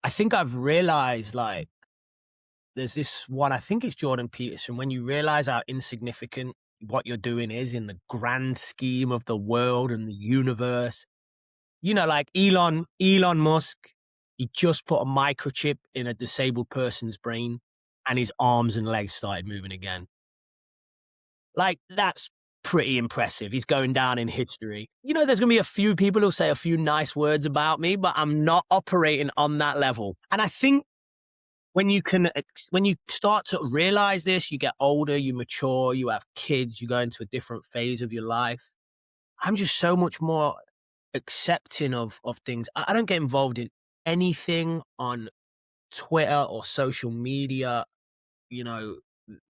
I think I've realized there's this one, I think it's Jordan Peterson, when you realize how insignificant what you're doing is in the grand scheme of the world and the universe. Like Elon Musk, he just put a microchip in a disabled person's brain and his arms and legs started moving again. That's pretty impressive. He's going down in history. There's going to be a few people who'll say a few nice words about me, but I'm not operating on that level. And I think when you start to realize this, you get older, you mature, you have kids, you go into a different phase of your life. I'm just so much more accepting of things. I don't get involved in anything on Twitter or social media.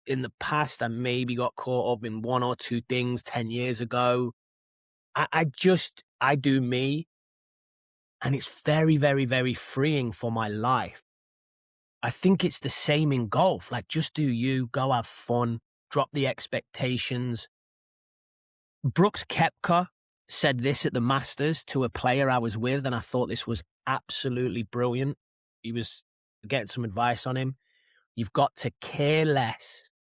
In the past, I maybe got caught up in 1 or 2 things 10 years ago. I do me, and it's very, very, very freeing for my life. I think it's the same in golf. Just do you, go have fun, drop the expectations. Brooks Koepka said this at the Masters to a player I was with, and I thought this was absolutely brilliant. He was getting some advice on him. You've got to care less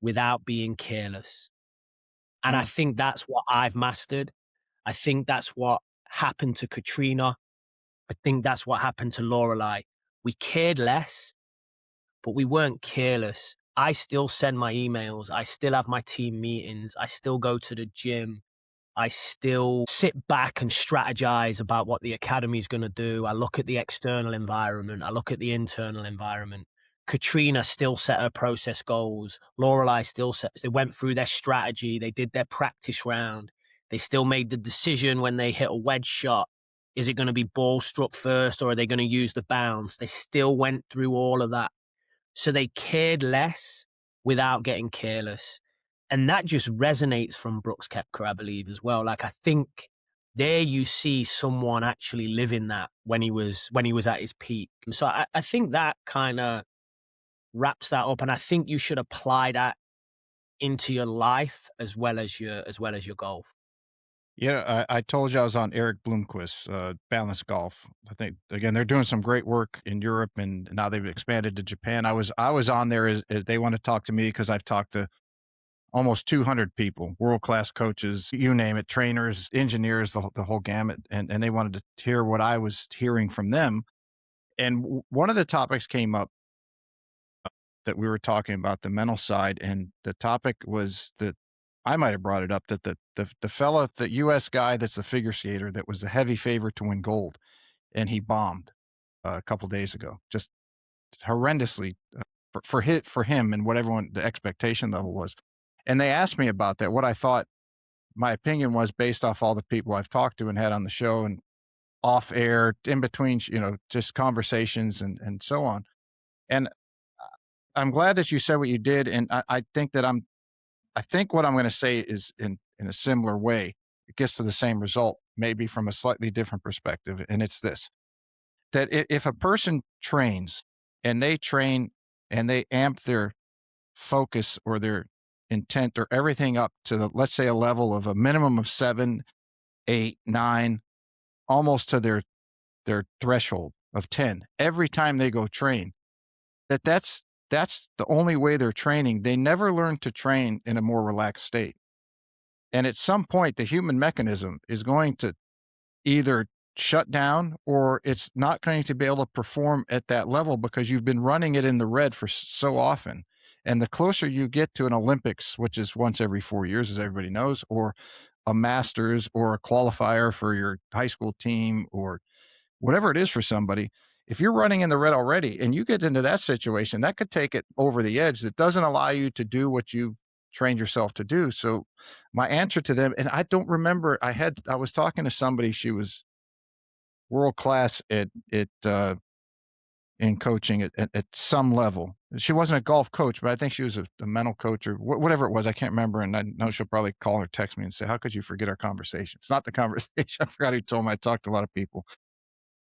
without being careless. And I think that's what I've mastered. I think that's what happened to Katrina. I think that's what happened to Lorelei. We cared less, but we weren't careless. I still send my emails. I still have my team meetings. I still go to the gym. I still sit back and strategize about what the academy is going to do. I look at the external environment. I look at the internal environment. Katrina still set her process goals. Lorelei they went through their strategy. They did their practice round. They still made the decision when they hit a wedge shot. Is it going to be ball struck first, or are they going to use the bounce? They still went through all of that. So they cared less without getting careless. And that just resonates from Brooks Koepka, I believe, as well. I think there you see someone actually living that when he was at his peak. And so I think that kind of wraps that up. And I think you should apply that into your life as well as your golf. Yeah, I told you I was on Eric Bloomquist's Balance Golf. I think again they're doing some great work in Europe, and now they've expanded to Japan. I was on there as they want to talk to me because I've talked to almost 200 people, world class coaches, you name it, trainers, engineers, the whole gamut, and they wanted to hear what I was hearing from them. And one of the topics came up that we were talking about the mental side, and the topic was that I might have brought it up that the fella, the U.S. guy that's the figure skater that was the heavy favorite to win gold, and he bombed a couple days ago, just horrendously for him and what everyone the expectation level was. And they asked me about that, what I thought my opinion was based off all the people I've talked to and had on the show and off air, in between, just conversations and so on. And I'm glad that you said what you did, and I think that I think what I'm going to say is in a similar way. It gets to the same result, maybe from a slightly different perspective, and it's this: that if a person trains and they train and they amp their focus or their intent or everything up to the, let's say, a level of a minimum of 7, 8, 9, almost to their threshold of 10 every time they go train, that's the only way they're training. They never learn to train in a more relaxed state. And at some point, the human mechanism is going to either shut down or it's not going to be able to perform at that level because you've been running it in the red for so often. And the closer you get to an Olympics, which is once every 4 years, as everybody knows, or a Masters or a qualifier for your high school team or whatever it is for somebody, if you're running in the red already and you get into that situation, that could take it over the edge. That doesn't allow you to do what you've trained yourself to do. So my answer to them, and I don't remember, I was talking to somebody, she was world class at in coaching at some level. She wasn't a golf coach, but I think she was a mental coach or whatever it was. I can't remember. And I know she'll probably call or text me and say, how could you forget our conversation? It's not the conversation. I forgot who told me. I talked to a lot of people.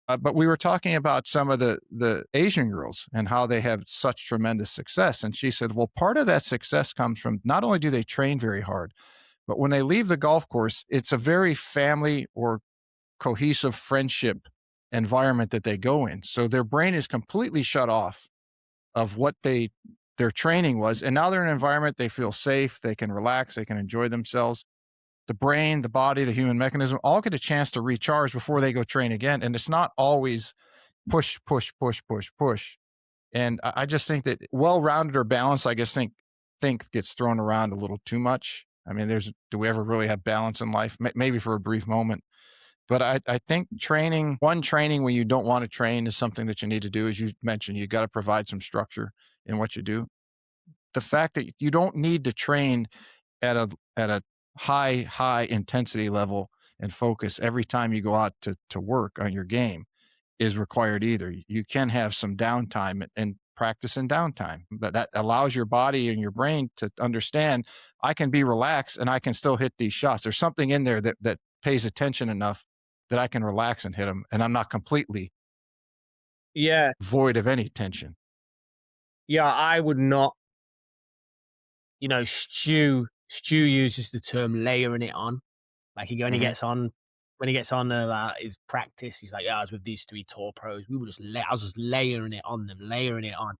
But we were talking about some of the Asian girls and how they have such tremendous success. And she said, well, part of that success comes from not only do they train very hard, but when they leave the golf course, it's a very family or cohesive friendship environment that they go in. So their brain is completely shut off of what their training was. And now they're in an environment they feel safe, they can relax, they can enjoy themselves. The brain, the body, the human mechanism all get a chance to recharge before they go train again. And it's not always push, push, push, push, push. And I just think that well-rounded or balanced, I guess think gets thrown around a little too much. I mean, do we ever really have balance in life? Maybe for a brief moment. But I think training when you don't want to train is something that you need to do. As you mentioned, you got to provide some structure in what you do. The fact that you don't need to train at a high intensity level and focus every time you go out to work on your game is required either. You can have some downtime and practice in downtime, but that allows your body and your brain to understand I can be relaxed and I can still hit these shots. There's something in there that pays attention enough that I can relax and hit them, and I'm not completely Yeah. void of any tension. Yeah, I would not, Stu uses the term layering it on. Like he when he Hmm. gets on his practice, he's like, "Yeah, I was with these 3 tour pros. I was just layering it on them, layering it on." And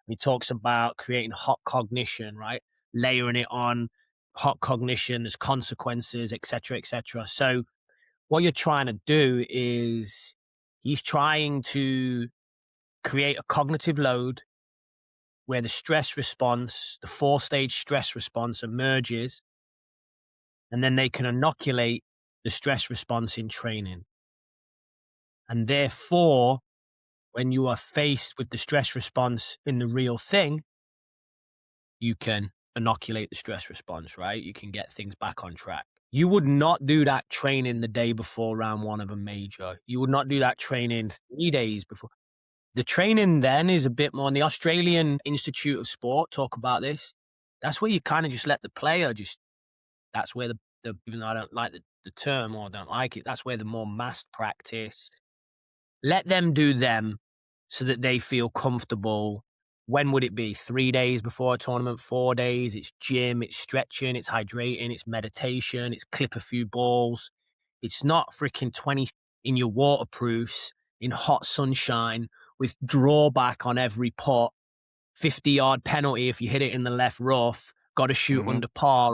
he talks about creating hot cognition, right? Layering it on, hot cognition, there's consequences, et cetera, et cetera. So what you're trying to do is he's trying to create a cognitive load where the stress response, the 4-stage stress response emerges, and then they can inoculate the stress response in training. And therefore, when you are faced with the stress response in the real thing, you can inoculate the stress response, right? You can get things back on track. You would not do that training the day before round 1 of a major. You would not do that training 3 days before. The training then is a bit more, and the Australian Institute of Sport talk about this. That's where you kind of just let the player that's where even though I don't like the term or don't like it, that's where the more mass practice, let them do them so that they feel comfortable. when would it be? 3 days before a tournament, 4 days? It's gym, it's stretching, it's hydrating, it's meditation, it's clip a few balls. It's not freaking 20 in your waterproofs in hot sunshine with drawback on every putt, 50-yard penalty if you hit it in the left rough, got to shoot under par,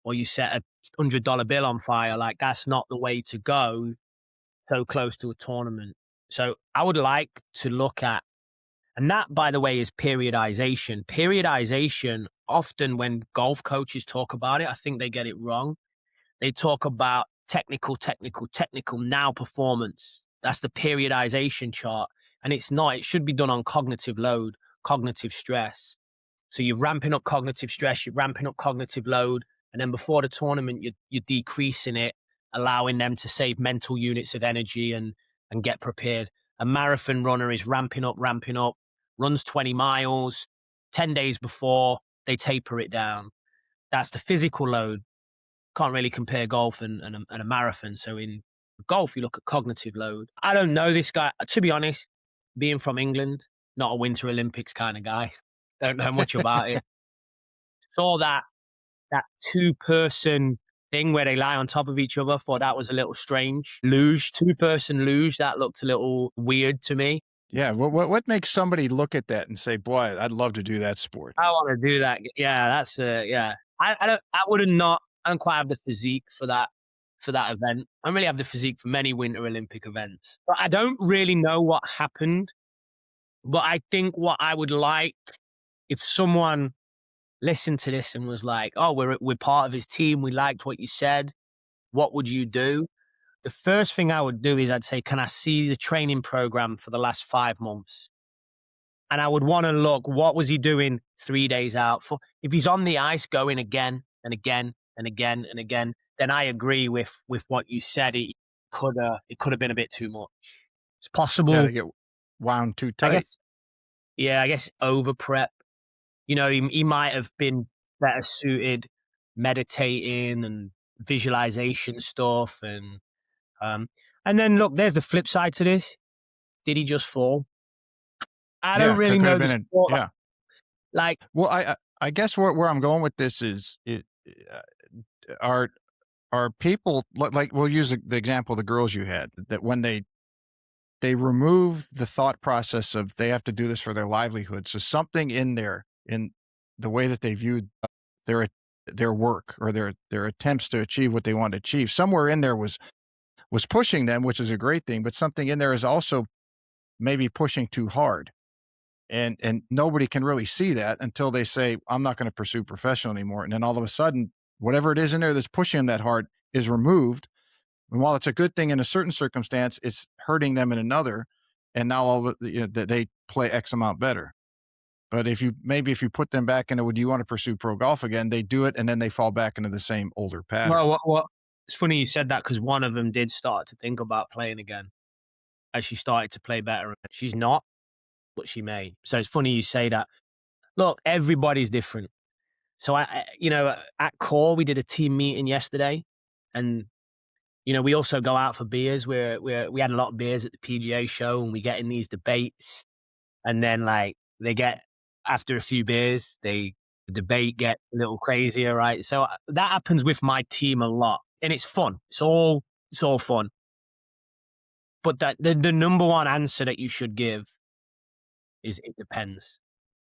or you set a $100 bill on fire. Like, that's not the way to go so close to a tournament. So I would like to look at, and that, by the way, is periodization. Periodization, often when golf coaches talk about it, I think they get it wrong. They talk about technical, now performance. That's the periodization chart. And it's not. It should be done on cognitive load, cognitive stress. So you're ramping up cognitive stress, you're ramping up cognitive load, and then before the tournament, you're decreasing it, allowing them to save mental units of energy and get prepared. A marathon runner is ramping up, runs 20 miles. 10 days before, they taper it down. That's the physical load. Can't really compare golf and a marathon. So in golf, you look at cognitive load. I don't know this guy. To be honest, being from England, not a Winter Olympics kind of guy. Don't know much about it. Saw that two-person thing where they lie on top of each other. Thought that was a little strange. Luge, two-person luge. That looked a little weird to me. Yeah. What makes somebody look at that and say, boy, I'd love to do that sport? I want to do that. Yeah, that's yeah. I don't quite have the physique for that event. I don't really have the physique for many Winter Olympic events. But I don't really know what happened. But I think what I would like, if someone listened to this and was like, oh, we're part of his team, we liked what you said, what would you do? The first thing I would do is I'd say, can I see the training program for the last 5 months? And I would want to look, what was he doing 3 days out? For if he's on the ice going again and again and again and again, then I agree with what you said. It could have been a bit too much. It's possible. Yeah, they get wound too tight. I guess over prep. You know, he might have been better suited meditating and visualization stuff, and then look, there's the flip side to this. Did he just fall? I don't really know the sport. Yeah. Like, well, I guess where I'm going with this is are people, like, we'll use the example of the girls you had, that when they remove the thought process of they have to do this for their livelihood. So something in there, in the way that they viewed their work or their attempts to achieve what they want to achieve, somewhere in there was pushing them, which is a great thing, but something in there is also maybe pushing too hard. And nobody can really see that until they say, I'm not going to pursue professional anymore. And then all of a sudden, whatever it is in there that's pushing them that hard is removed. And while it's a good thing in a certain circumstance, it's hurting them in another. And now all of it, they play X amount better. But if you put them back into, would you want to pursue pro golf again? They do it, and then they fall back into the same older pattern. Well, it's funny you said that, because one of them did start to think about playing again as she started to play better. She's not, but she may. So it's funny you say that. Look, everybody's different. So I at KOHR, we did a team meeting yesterday, and we also go out for beers. We had a lot of beers at the PGA show, and we get in these debates, and then they get, after a few beers, the debate get a little crazier, right? So that happens with my team a lot, and it's fun. It's all fun. But the number one answer that you should give is it depends.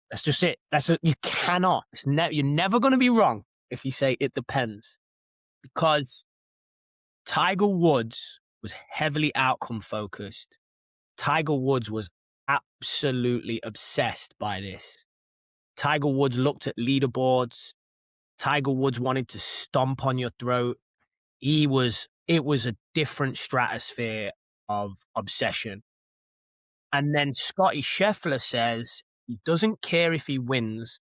That's just it. You cannot. You're never going to be wrong if you say it depends, because Tiger Woods was heavily outcome focused. Tiger Woods was absolutely obsessed by this. Tiger Woods looked at leaderboards. Tiger Woods wanted to stomp on your throat. It was a different stratosphere of obsession. And then Scotty Scheffler says he doesn't care if he wins,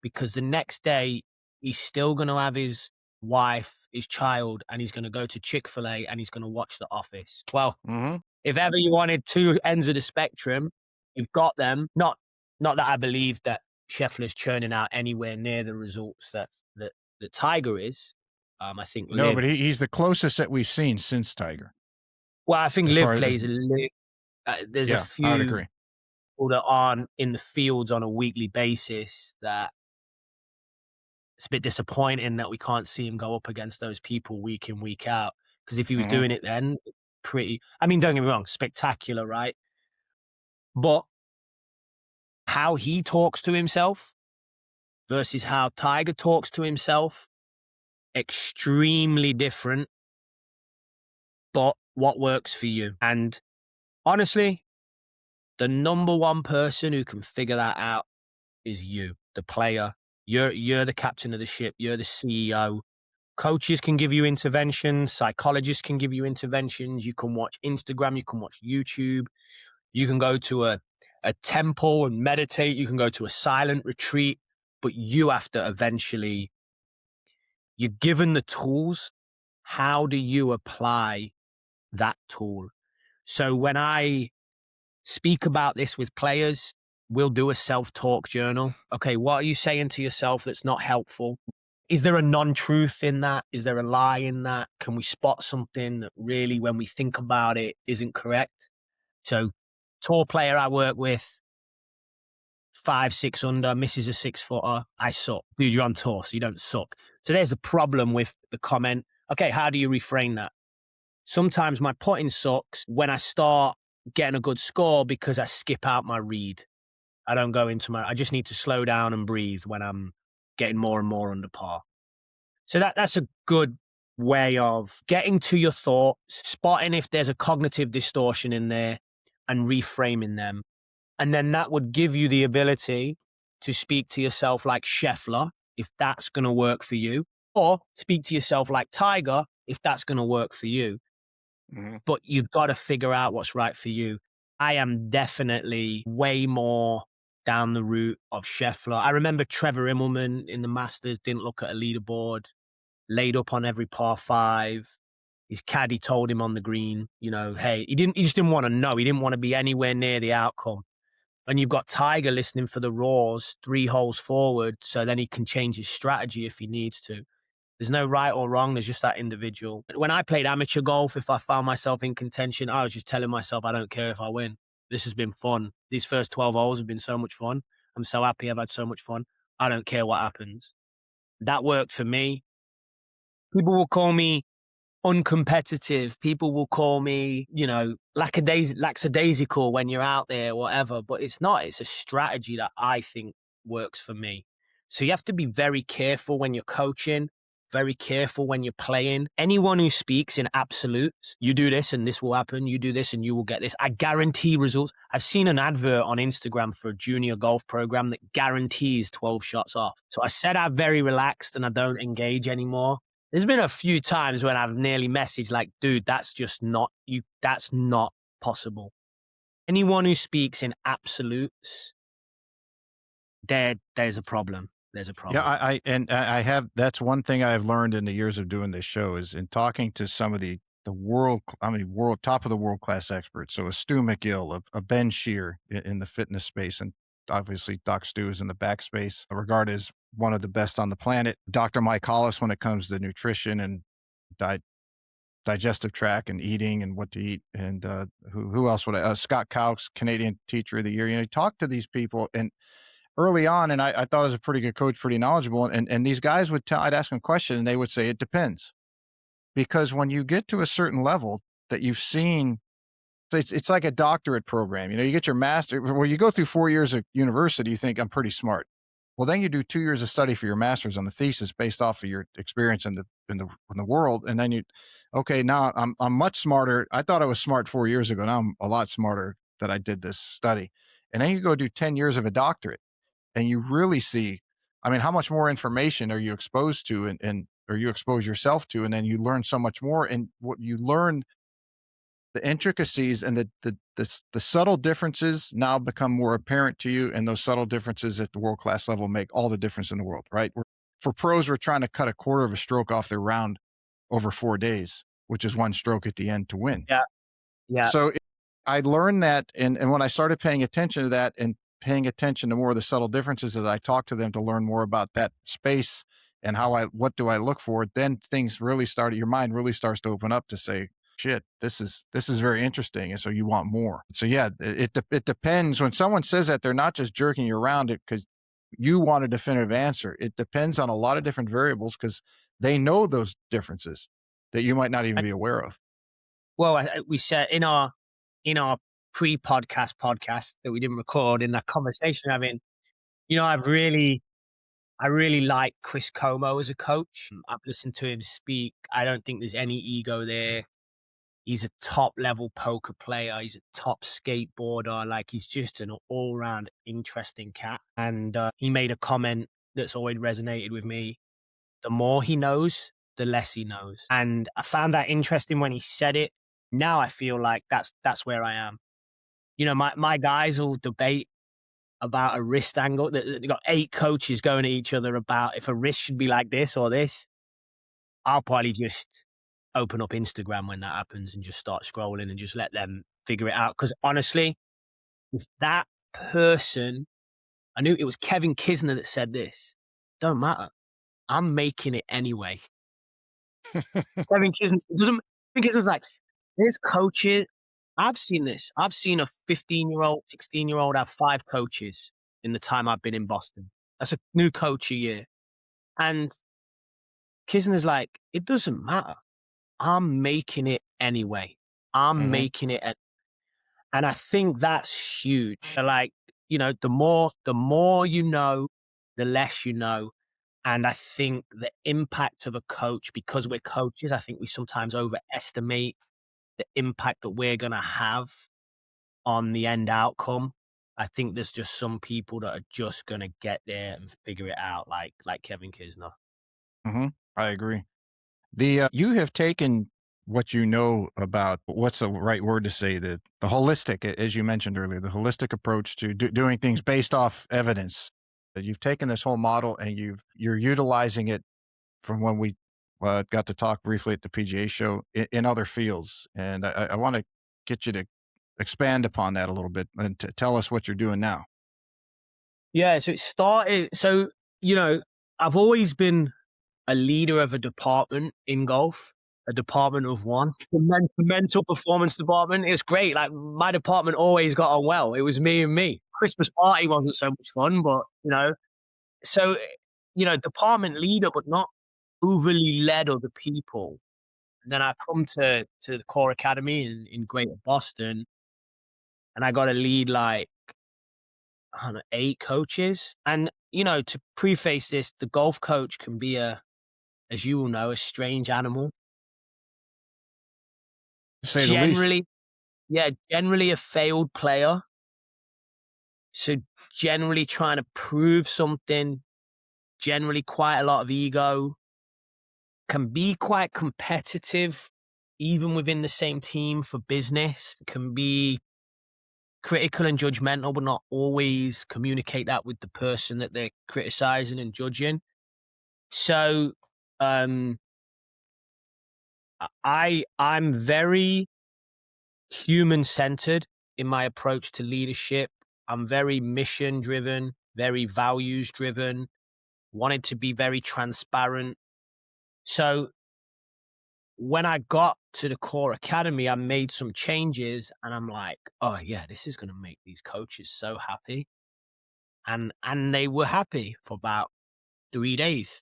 because the next day he's still going to have his wife, his child, and he's going to go to Chick-fil-A and he's going to watch The Office. Well, if ever you wanted two ends of the spectrum, you've got them. Not that I believe that Scheffler's churning out anywhere near the results that Tiger is. I think but he's the closest that we've seen since Tiger. Well, I think Liv plays a few. I would agree. people that aren't in the fields on a weekly basis that it's a bit disappointing that we can't see him go up against those people week in, week out. Because if he was doing it then, I mean, don't get me wrong, spectacular, right? But how he talks to himself versus how Tiger talks to himself, extremely different. But what works for you? And honestly, the number one person who can figure that out is you, the player. You're the captain of the ship. You're the CEO. Coaches can give you interventions. Psychologists can give you interventions. You can watch Instagram. You can watch YouTube. You can go to a temple and meditate. You can go to a silent retreat. But you have to eventually, you're given the tools. How do you apply that tool? So when I speak about this with players, we'll do a self-talk journal. Okay, what are you saying to yourself that's not helpful? Is there a non-truth in that? Is there a lie in that? Can we spot something that really, when we think about it, isn't correct? So, tour player I work with, 5-6 under, misses a 6-footer. I suck. Dude, you're on tour, so you don't suck. So there's a problem with the comment. Okay, how do you reframe that? Sometimes my putting sucks when I start getting a good score because I skip out my read. I don't go into I just need to slow down and breathe when I'm getting more and more under par. So that's a good way of getting to your thoughts, spotting if there's a cognitive distortion in there and reframing them. And then that would give you the ability to speak to yourself like Scheffler, if that's going to work for you, or speak to yourself like Tiger, if that's going to work for you. But you've got to figure out what's right for you. I am definitely way more down the route of Scheffler. I remember Trevor Immelman in the Masters didn't look at a leaderboard, laid up on every par 5. His caddy told him on the green, hey, he just didn't want to know. He didn't want to be anywhere near the outcome. And you've got Tiger listening for the roars 3 holes forward, so then he can change his strategy if he needs to. There's no right or wrong. There's just that individual. When I played amateur golf, if I found myself in contention, I was just telling myself, I don't care if I win. This has been fun. These first 12 holes have been so much fun. I'm so happy I've had so much fun. I don't care what happens. That worked for me. People will call me uncompetitive. People will call me, lackadaisical when you're out there, whatever. But it's not. It's a strategy that I think works for me. So you have to be very careful when you're coaching, very careful when you're playing. Anyone who speaks in absolutes, you do this and this will happen, you do this and you will get this. I guarantee results. I've seen an advert on Instagram for a junior golf program that guarantees 12 shots off. So I said I'm very relaxed and I don't engage anymore. There's been a few times when I've nearly messaged like, dude, that's just not you. That's not possible. Anyone who speaks in absolutes, there's a problem. There's a problem. Yeah, that's one thing I've learned in the years of doing this show is in talking to some of the world top of the world class experts. So a Stu McGill, a Ben Shear in the fitness space, and obviously Doc Stu is in the back space, regarded as one of the best on the planet. Dr. Mike Hollis when it comes to nutrition and digestive tract and eating and what to eat. And who else would Scott Cowks, Canadian Teacher of the Year. You talk to these people and early on, and I thought I was a pretty good coach, pretty knowledgeable. And these guys I'd ask them a question and they would say, it depends. Because when you get to a certain level that you've seen, it's like a doctorate program. You get your master, where you go through 4 years of university, you think I'm pretty smart. Well, then you do 2 years of study for your master's on the thesis based off of your experience in the world. And then now I'm much smarter. I thought I was smart 4 years ago. Now I'm a lot smarter that I did this study. And then you go do 10 years of a doctorate and you really see, how much more information are you exposed to or you expose yourself to, and then you learn so much more. And what you learn, the intricacies and the subtle differences now become more apparent to you. And those subtle differences at the world-class level make all the difference in the world, right? For pros, we're trying to cut a quarter of a stroke off their round over 4 days, which is 1 stroke at the end to win. Yeah. So I learned that. And when I started paying attention to that and paying attention to more of the subtle differences as I talk to them to learn more about that space and what do I look for, then things really your mind really starts to open up to say, shit, this is very interesting. And so you want more. So yeah, it depends. When someone says that, they're not just jerking you around it because you want a definitive answer. It depends on a lot of different variables because they know those differences that you might not even be aware of. Well, we said in our podcast that we didn't record, in that conversation having, I really like Chris Como as a coach. I've listened to him speak. I don't think there's any ego there. He's a top level poker player. He's a top skateboarder. Like, he's just an all round interesting cat. And he made a comment that's always resonated with me. The more he knows, the less he knows. And I found that interesting when he said it. Now I feel like that's where I am. My guys will debate about a wrist angle. They've got 8 coaches going at each other about if a wrist should be like this or this. I'll probably just open up Instagram when that happens and just start scrolling and just let them figure it out. Because honestly, if that person, I knew it was Kevin Kisner that said this, don't matter. I'm making it anyway. Kevin Kisner doesn't. Kevin Kisner's like, there's coaches. I've seen this. I've seen a 15-year-old, 16-year-old have 5 coaches in the time I've been in Boston. That's a new coach a year. And Kisner's like, it doesn't matter. I'm making it anyway. I'm making it. And I think that's huge. Like, the more you know, the less you know. And I think the impact of a coach, because we're coaches, I think we sometimes overestimate the impact that we're going to have on the end outcome. I think there's just some people that are just going to get there and figure it out, like Kevin Kisner. I agree. You have taken what you know about, what's the right word to say, the holistic, as you mentioned earlier, the holistic approach to doing things based off evidence. That you've taken this whole model and you're utilizing it from when we got to talk briefly at the PGA show in other fields. And I want to get you to expand upon that a little bit and to tell us what you're doing now. Yeah, so it started. So, I've always been a leader of a department in golf, a department of one, the mental performance department. It's great. Like, my department always got on well. It was me and me. Christmas party wasn't so much fun, but, so, department leader, but not overly led other people. And then I come to the KOHR Academy in Greater Boston, and I got to lead like, I don't know, 8 coaches. And, to preface this, the golf coach can be as you will know, a strange animal. To say the least. Generally a failed player. So generally trying to prove something, generally quite a lot of ego, can be quite competitive, even within the same team for business, can be critical and judgmental, but not always communicate that with the person that they're criticizing and judging. So, I'm very human-centered in my approach to leadership. I'm very mission-driven, very values-driven, wanted to be very transparent. So when I got to the KOHR Academy, I made some changes and I'm like, oh yeah, this is going to make these coaches so happy. And they were happy for about 3 days.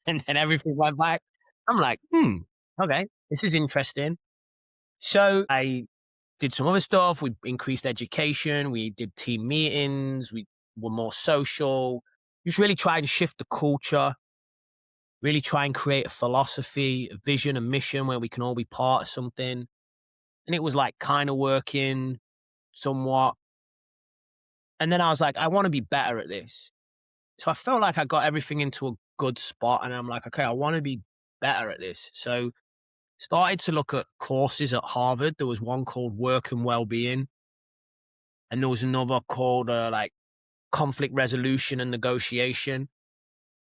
And then everything went back. I'm like, okay, this is interesting. So I did some other stuff. We increased education. We did team meetings. We were more social. Just really try and shift the culture, really try and create a philosophy, a vision, a mission where we can all be part of something. And it was like kind of working somewhat. And then I was like, I want to be better at this. So I felt like I got everything into a good spot. And I'm like, okay, I want to be better at this. So started to look at courses at Harvard. There was one called Work and Wellbeing. And there was another called like Conflict Resolution and Negotiation.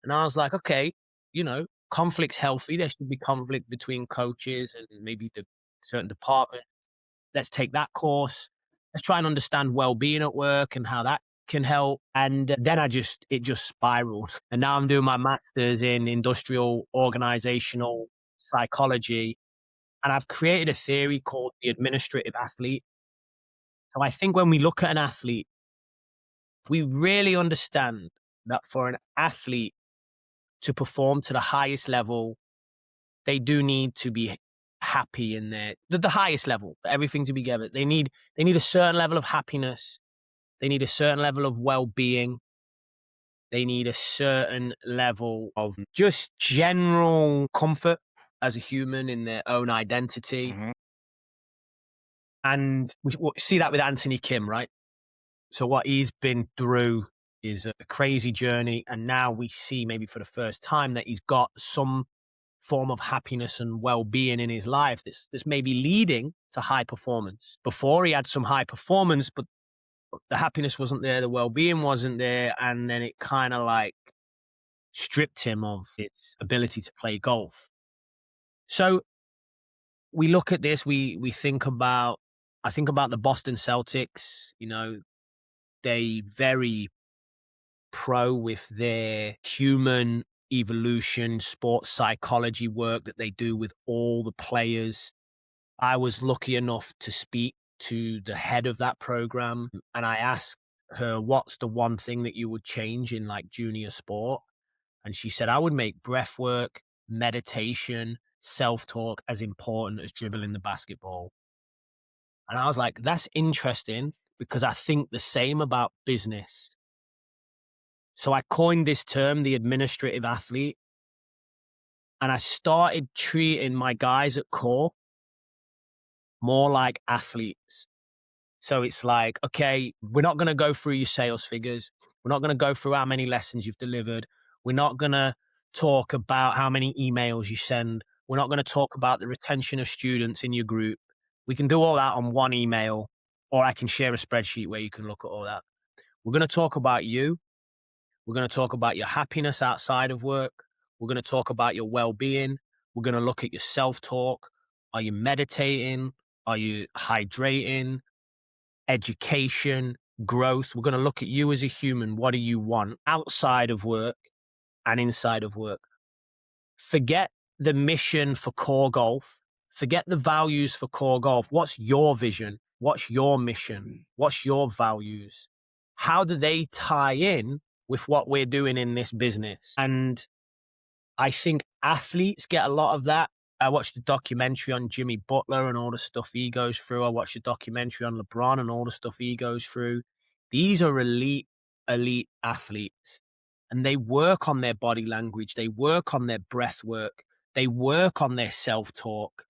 And I was like, okay, conflict's healthy. There should be conflict between coaches and maybe the certain department. Let's take that course. Let's try and understand well-being at work and how that can help. And then it just spiraled. And now I'm doing my master's in industrial organizational psychology. And I've created a theory called the administrative athlete. So I think when we look at an athlete, we really understand that for an athlete to perform to the highest level, they do need to be happy in the highest level, for everything to be given. They need a certain level of happiness. They need a certain level of well-being. They need a certain level of just general comfort as a human in their own identity. Mm-hmm. And we see that with Anthony Kim, right? So what he's been through is a crazy journey. And now we see maybe for the first time that he's got some form of happiness and well-being in his life that's maybe leading to high performance. Before he had some high performance, but the happiness wasn't there, the well-being wasn't there, and then it kind of like stripped him of its ability to play golf. So we look at this, we think about, I think about the Boston Celtics, you know, they very pro with their human evolution, sports psychology work that they do with all the players. I was lucky enough to speak to the head of that program, and I asked her, what's the one thing that you would change in like junior sport? And she said, I would make breath work, meditation, self-talk as important as dribbling the basketball. And I was like, that's interesting because I think the same about business. So I coined this term, the administrative athlete, and I started treating my guys at KOHR more like athletes. So it's like, okay, we're not going to go through your sales figures. We're not going to go through how many lessons you've delivered. We're not going to talk about how many emails you send. We're not going to talk about the retention of students in your group. We can do all that on one email, or I can share a spreadsheet where you can look at all that. We're going to talk about you. We're going to talk about your happiness outside of work. We're going to talk about your well-being. We're going to look at your self-talk. Are you meditating? Are you hydrating? Education, growth. We're going to look at you as a human. What do you want outside of work and inside of work? Forget the mission for KOHR Golf. Forget the values for KOHR Golf. What's your vision? What's your mission? What's your values? How do they tie in with what we're doing in this business? And I think athletes get a lot of that. I watched a documentary on Jimmy Butler and all the stuff he goes through. I watched a documentary on LeBron and all the stuff he goes through. These are elite athletes, and they work on their body language. They work on their breath work. They work on their self-talk.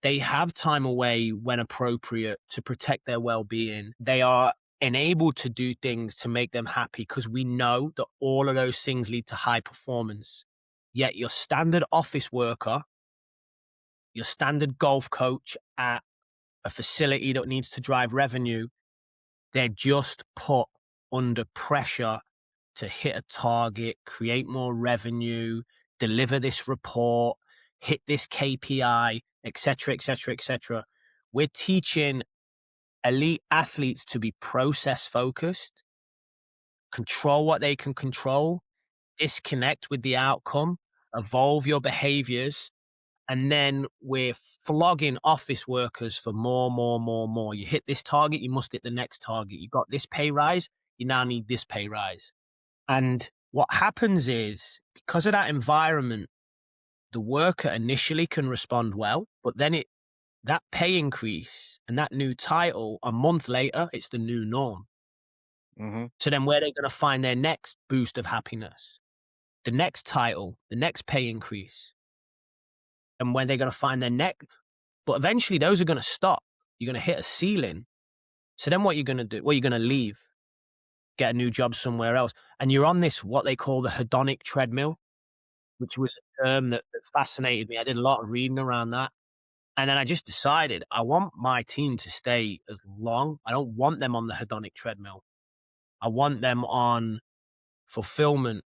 They have time away when appropriate to protect their well-being. They are enabled to do things to make them happy because we know that all of those things lead to high performance. Yet your standard office worker, your standard golf coach at a facility that needs to drive revenue, they're just put under pressure to hit a target, create more revenue, deliver this report, hit this KPI, etc., etc., etc. We're teaching elite athletes to be process focused, control what they can control, disconnect with the outcome, evolve your behaviors. And then we're flogging office workers for more. You hit this target, you must hit the next target. You got this pay rise, you now need this pay rise. And what happens is, because of that environment, the worker initially can respond well, but then that pay increase and that new title, a month later, it's the new norm. Mm-hmm. So then where are they going to find their next boost of happiness? The next title, the next pay increase. And when they're going to find their next, but eventually those are going to stop. You're going to hit a ceiling. So then what you're going to do? Well, you're going to leave, get a new job somewhere else. And you're on this, what they call the hedonic treadmill, which was a term that fascinated me. I did a lot of reading around that. And then I just decided I want my team to stay as long. I don't want them on the hedonic treadmill. I want them on fulfillment,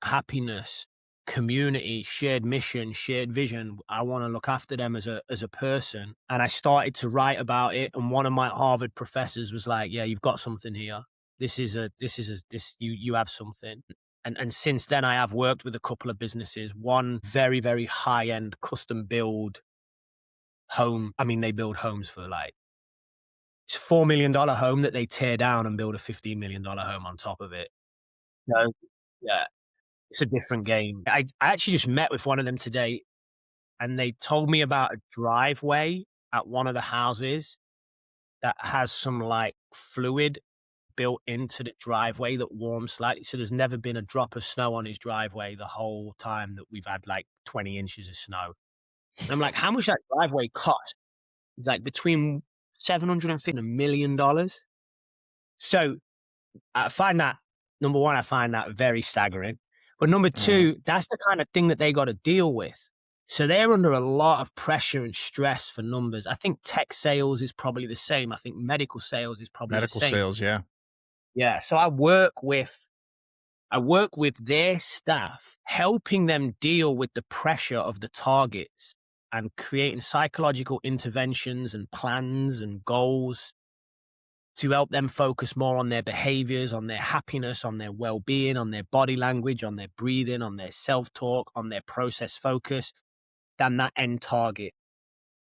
happiness, community, shared mission, shared vision. I want to look after them as a person. And I started to write about it. And one of my Harvard professors was like, yeah, you've got something here. You have something. And since then I have worked with a couple of businesses, one very, very high end custom build home. I mean, they build homes for like, it's $4 million home that they tear down and build a $15 million home on top of it. No, yeah, it's a different game. I actually just met with one of them today, and they told me about a driveway at one of the houses that has some like fluid built into the driveway that warms slightly. So there's never been a drop of snow on his driveway the whole time that we've had like 20 inches of snow. And I'm like, how much that driveway cost? It's like between 750 and $1 million. So I find that, number one, I find that very staggering. But number two, that's the kind of thing that they got to deal with. So they're under a lot of pressure and stress for numbers. I think tech sales is probably the same. I think medical sales is probably Medical the same. sales, yeah. Yeah. So I work with their staff, helping them deal with the pressure of the targets and creating psychological interventions and plans and goals to help them focus more on their behaviors, on their happiness, on their well-being, on their body language, on their breathing, on their self-talk, on their process focus, than that end target.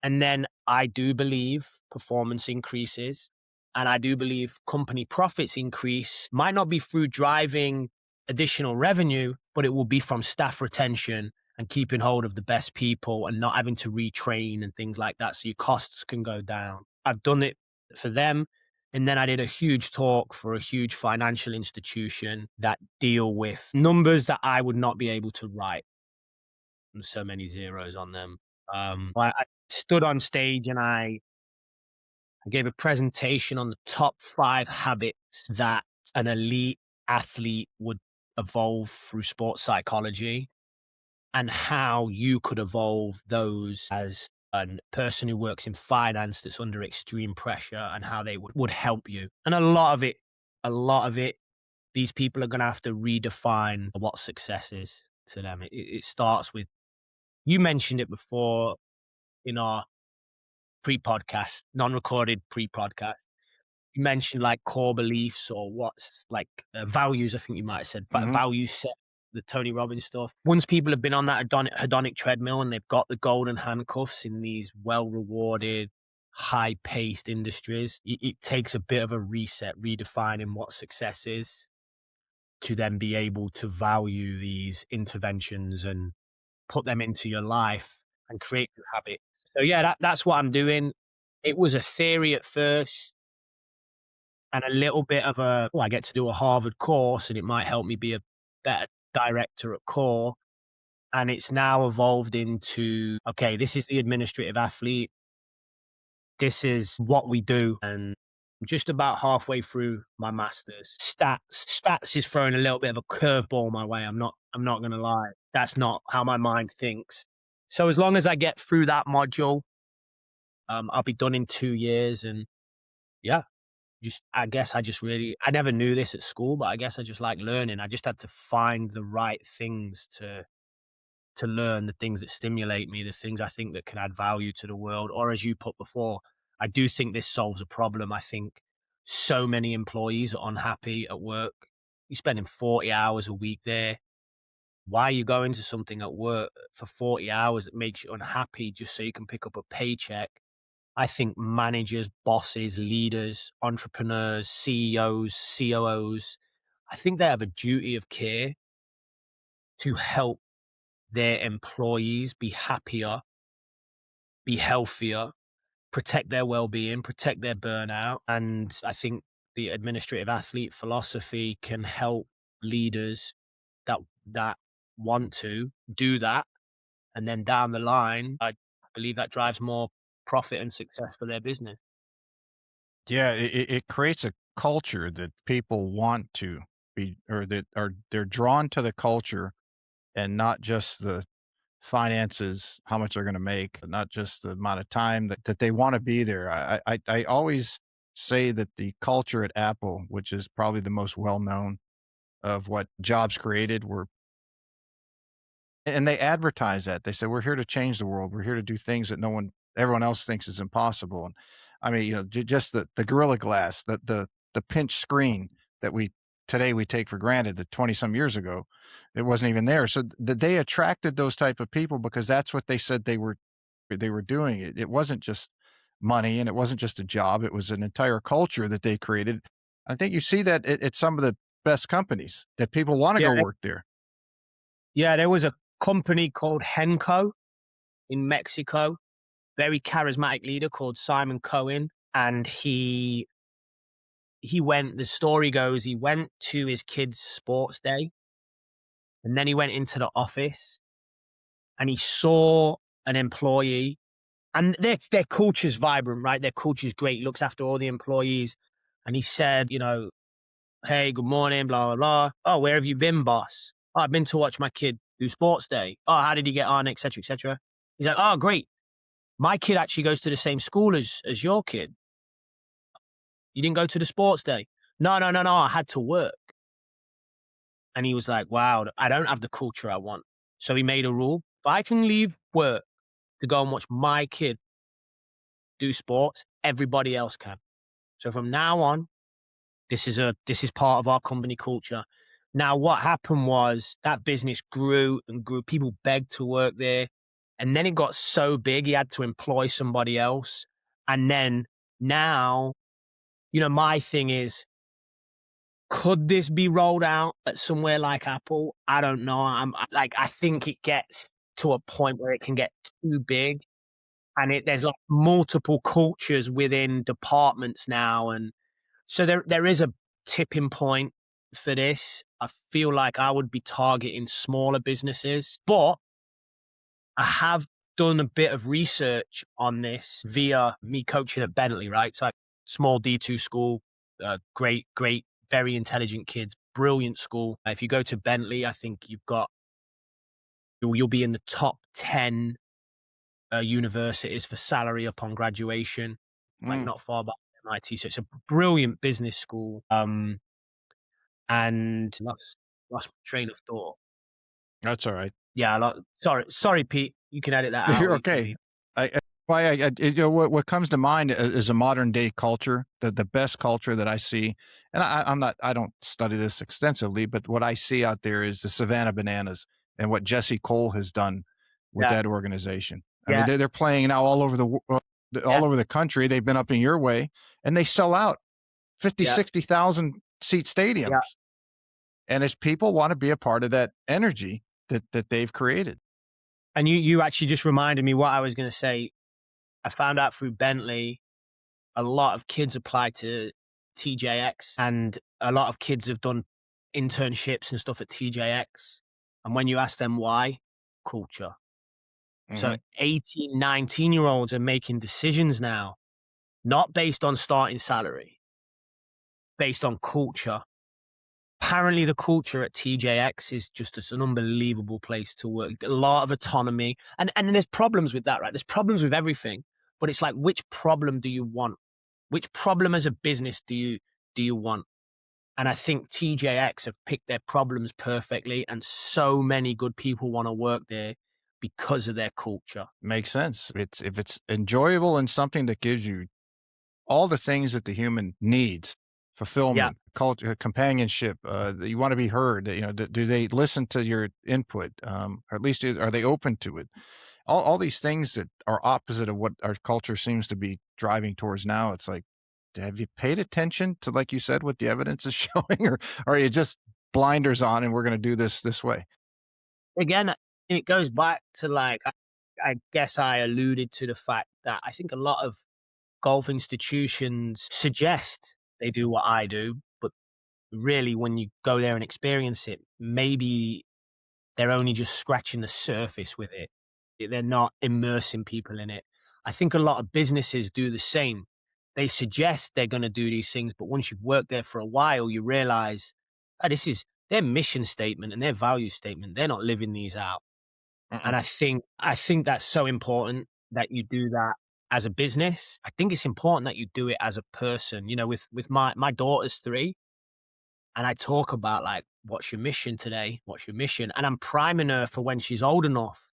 And then I do believe performance increases, and I do believe company profits increase. Might not be through driving additional revenue, but it will be from staff retention and keeping hold of the best people and not having to retrain and things like that. So your costs can go down. I've done it for them. And then I did a huge talk for a huge financial institution that deal with numbers that I would not be able to write. And so many zeros on them. I stood on stage and I gave a presentation on the top 5 habits that an elite athlete would evolve through sports psychology, and how you could evolve those as a person who works in finance that's under extreme pressure, and how they would help you. And a lot of it, these people are going to have to redefine what success is to them. It starts with, you mentioned it before in our pre-podcast, non-recorded pre-podcast. You mentioned like core beliefs, or what's like values. I think you might have said values set, the Tony Robbins stuff. Once people have been on that hedonic treadmill and they've got the golden handcuffs in these well-rewarded, high-paced industries, it takes a bit of a reset, redefining what success is, to then be able to value these interventions and put them into your life and create new habits. So yeah, that's what I'm doing. It was a theory at first, and a little bit of I get to do a Harvard course, and it might help me be a better director at KOHR. And it's now evolved into, okay, this is the administrative athlete. This is what we do. And I'm just about halfway through my master's. Stats is throwing a little bit of a curveball my way. I'm not going to lie. That's not how my mind thinks. So as long as I get through that module, I'll be done in 2 years. And yeah, I never knew this at school, but I guess I just like learning. I just had to find the right things to learn, the things that stimulate me, the things I think that can add value to the world. Or as you put before, I do think this solves a problem. I think so many employees are unhappy at work. You're spending 40 hours a week there. Why are you going to something at work for 40 hours that makes you unhappy just so you can pick up a paycheck? I think managers, bosses, leaders, entrepreneurs, CEOs, COOs, I think they have a duty of care to help their employees be happier, be healthier, protect their well-being, protect their burnout. And I think the administrative athlete philosophy can help leaders that want to do that. And then down the line, I believe that drives more profit and success for their business. Yeah, it creates a culture that people want to be, or that are they're drawn to the culture, and not just the finances, how much they're going to make, not just the amount of time that they want to be there. I always say that the culture at Apple, which is probably the most well known of what jobs created, were, and they advertise that. They say, we're here to change the world. We're here to do things that everyone else thinks is impossible. And I mean, just the Gorilla Glass, the pinch screen that today we take for granted, that 20 some years ago, it wasn't even there. So they attracted those type of people because that's what they said they were they were doing. It wasn't just money and it wasn't just a job. It was an entire culture that they created. I think you see that at some of the best companies that people want to Yeah, go work there. yeah. There was a company called Henco in Mexico, very charismatic leader called Simon Cohen, and he went. The story goes, he went to his kid's sports day, and then he went into the office, and he saw an employee, and their culture's vibrant, right? Their culture's great. He looks after all the employees, and he said, hey, good morning, blah, blah, blah. Oh, where have you been, boss? Oh, I've been to watch my kid do sports day. Oh, how did he get on, et cetera, et cetera. He's like, oh, great. My kid actually goes to the same school as your kid. You didn't go to the sports day? No, no, no, no. I had to work. And he was like, wow, I don't have the culture I want. So he made a rule. If I can leave work to go and watch my kid do sports, everybody else can. So from now on, this is part of our company culture. Now, what happened was that business grew and grew. People begged to work there. And then it got so big, he had to employ somebody else. And then now, my thing is, could this be rolled out at somewhere like Apple? I don't know. I think it gets to a point where it can get too big, and there's like multiple cultures within departments now, and so there is a tipping point for this. I feel like I would be targeting smaller businesses, but I have done a bit of research on this via me coaching at Bentley, right? So, small D2 school, great, very intelligent kids, brilliant school. If you go to Bentley, I think you'll be in the top 10 universities for salary upon graduation, like Mm, not far behind MIT. So it's a brilliant business school. And lost my train of thought. that's all right. Yeah, sorry, Pete. You can edit that out, or You're you can okay. leave. Why what comes to mind is a modern day culture, the best culture that I see, and I don't study this extensively, but what I see out there is the Savannah Bananas and what Jesse Cole has done with Yeah, that organization. I mean, yeah, they're playing now yeah, all over the country. They've been up in your way, and they sell out 50, yeah, 60,000 seat yeah. stadiums, and as people want to be a part of that energy that they've created. And you actually just reminded me what I was going to say. I found out through Bentley, a lot of kids apply to TJX, and a lot of kids have done internships and stuff at TJX. And when you ask them why, culture. So Hmm. 18, 19-year-olds are making decisions now, not based on starting salary, based on culture. Apparently, the culture at TJX is just an unbelievable place to work. A lot of autonomy, and there's problems with that, right? There's problems with everything, but it's like, which problem do you want? Which problem as a business do you want? And I think TJX have picked their problems perfectly, and so many good people want to work there because of their culture. Makes sense. It's if it's enjoyable and something that gives you all the things that the human needs, Yeah, fulfillment, culture, companionship, that you want to be heard. Do they listen to your input? Or at least are they open to it? All these things that are opposite of what our culture seems to be driving towards now. It's like, have you paid attention to, like you said, what the evidence is showing, or are you just blinders on and we're going to do this way? again, it goes back to like I guess I alluded to the fact that I think a lot of golf institutions suggest they do what I do, but really, when you go there and experience it, maybe they're only just scratching the surface with it. They're not immersing people in it. I think a lot of businesses do the same. They suggest they're going to do these things, but once you've worked there for a while, you realize, oh, this is their mission statement and their value statement. They're not living these out. And Mm-mm. I think that's so important that you do that as a business. I think it's important that you do it as a person. With my daughter's 3, and I talk about like, what's your mission today? What's your mission? And I'm priming her for when she's old enough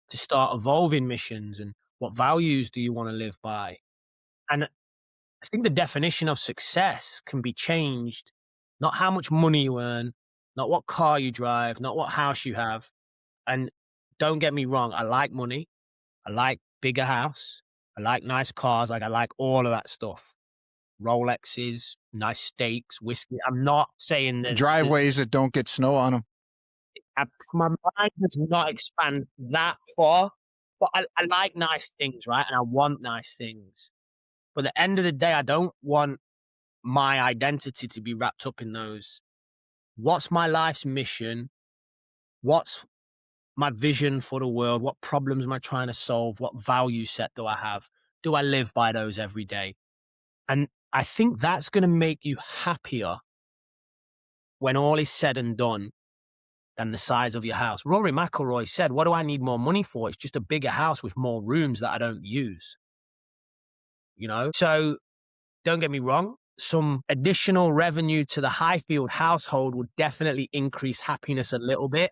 to start evolving missions and what values do you want to live by? And I think the definition of success can be changed, not how much money you earn, not what car you drive, not what house you have. And don't get me wrong, I like money. I like bigger house. I like nice cars. Like I like all of that stuff. Rolexes, nice steaks, whiskey. I'm not saying there's Driveways that don't get snow on them. my mind does not expand that far, but I like nice things, right? And I want nice things. But at the end of the day, I don't want my identity to be wrapped up in those. What's my life's mission? What's my vision for the world? What problems am I trying to solve? What value set do I have? Do I live by those every day? And I think that's going to make you happier when all is said and done than the size of your house. Rory McIlroy said, what do I need more money for? It's just a bigger house with more rooms that I don't use. You know? So don't get me wrong. Some additional revenue to the Highfield household would definitely increase happiness a little bit.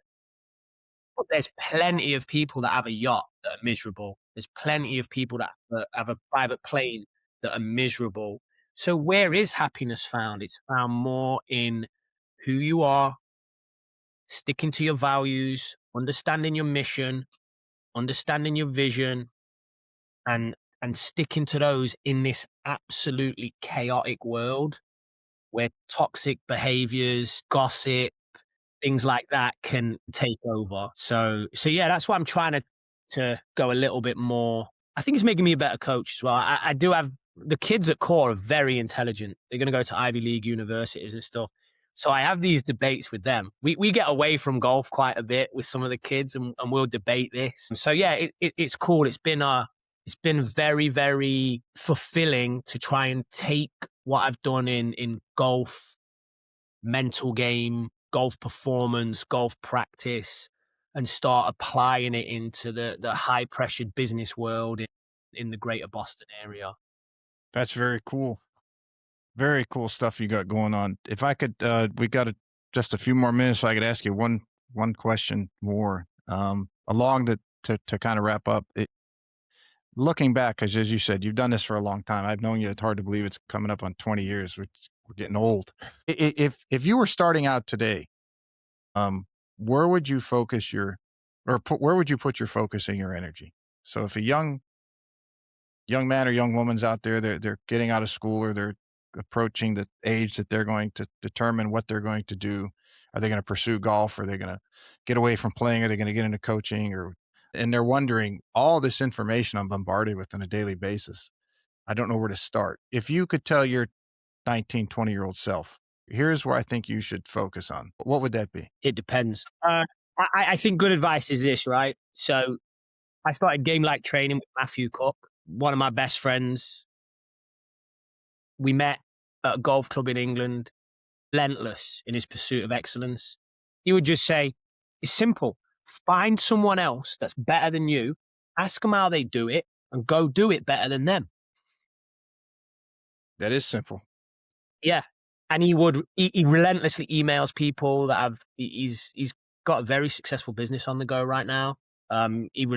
But there's plenty of people that have a yacht that are miserable. There's plenty of people that have a private plane that are miserable. So where is happiness found? It's found more in who you are, sticking to your values, understanding your mission, understanding your vision, and sticking to those in this absolutely chaotic world where toxic behaviors, gossip, things like that can take over. So yeah, that's why I'm trying to go a little bit more. I think it's making me a better coach as well. I do have the kids at KOHR are very intelligent. They're going to go to Ivy League universities and stuff. So I have these debates with them. We get away from golf quite a bit with some of the kids, and we'll debate this. And so yeah, it's cool. It's been very, very fulfilling to try and take what I've done in golf, mental game, golf performance, golf practice, and start applying it into the high pressured business world in the greater Boston area. That's very cool. Very cool stuff you got going on. If I could, we got just a few more minutes, so I could ask you one question more, along to kind of wrap up. Looking back, because as you said, you've done this for a long time. I've known you. It's hard to believe it's coming up on 20 years. We're getting old. If you were starting out today, where would you focus where would you put your focus and your energy? So if a young man or young woman's out there, they're getting out of school, or they're approaching the age that they're going to determine what they're going to do. Are they going to pursue golf? Are they going to get away from playing? Are they going to get into coaching? And they're wondering, all this information I'm bombarded with on a daily basis, I don't know where to start. If you could tell your 19, 20-year-old self, here's where I think you should focus on, what would that be? It depends. I think good advice is this, right? So I started game like training with Matthew Cook, one of my best friends. We met at a golf club in England, relentless in his pursuit of excellence. He would just say, it's simple. Find someone else that's better than you, ask them how they do it, and go do it better than them. That is simple. Yeah. And he relentlessly emails people that he's got a very successful business on the go right now. He's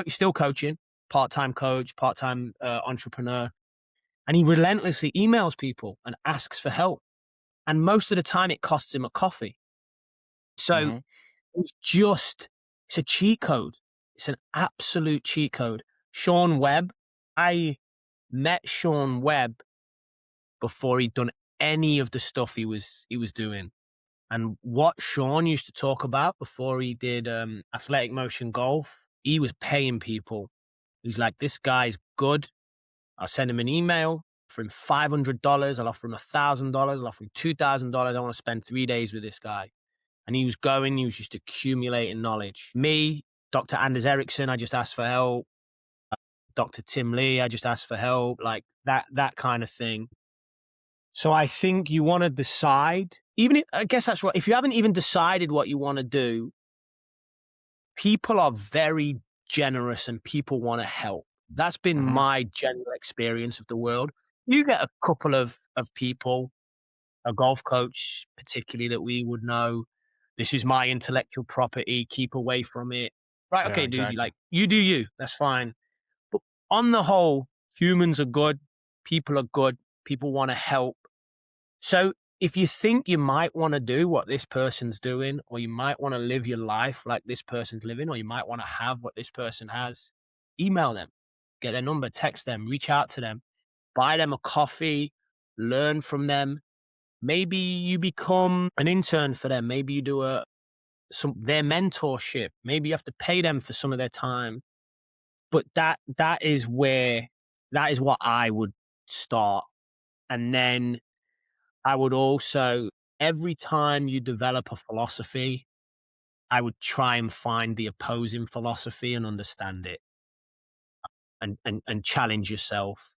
still coaching, part-time coach, part-time entrepreneur. And he relentlessly emails people and asks for help. And most of the time it costs him a coffee. So it's a cheat code. It's an absolute cheat code. Sean Webb, I met Sean Webb before he'd done any of the stuff he was doing. And what Sean used to talk about before he did athletic motion golf, he was paying people. He's like, this guy's good. I'll send him an email, offer him $500. I'll offer him $1,000. I'll offer him $2,000. I want to spend 3 days with this guy. And he was just accumulating knowledge. Me, Dr. Anders Ericsson, I just asked for help. Dr. Tim Lee, I just asked for help. Like that kind of thing. So I think you want to decide, I guess that's right. If you haven't even decided what you want to do, people are very generous and people want to help. That's been my general experience of the world. You get a couple of people, a golf coach particularly, that we would know, this is my intellectual property, keep away from it. Right, okay, exactly. dude, like you do you, that's fine. But on the whole, humans are good, people are good, people want to help. So if you think you might want to do what this person's doing, or you might want to live your life like this person's living, or you might want to have what this person has, email them. get their number, text them, reach out to them, buy them a coffee, learn from them. Maybe you become an intern for them. Maybe you do their mentorship. Maybe you have to pay them for some of their time. But that is what I would start. And then I would also, every time you develop a philosophy, I would try and find the opposing philosophy and understand it and challenge yourself.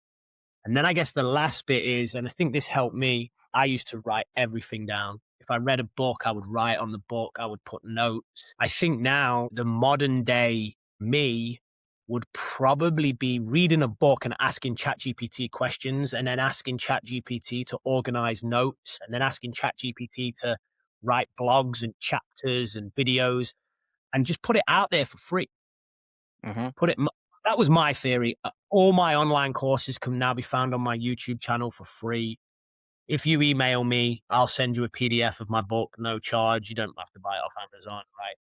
And then I guess the last bit is, and I think this helped me, I used to write everything down. If I read a book, I would write on the book, I would put notes. I think now the modern day me would probably be reading a book and asking ChatGPT questions, and then asking ChatGPT to organize notes, and then asking ChatGPT to write blogs and chapters and videos and just put it out there for free. Put it. That was my theory. All my online courses can now be found on my YouTube channel for free. If you email me, I'll send you a PDF of my book, no charge. You don't have to buy it off Amazon, right?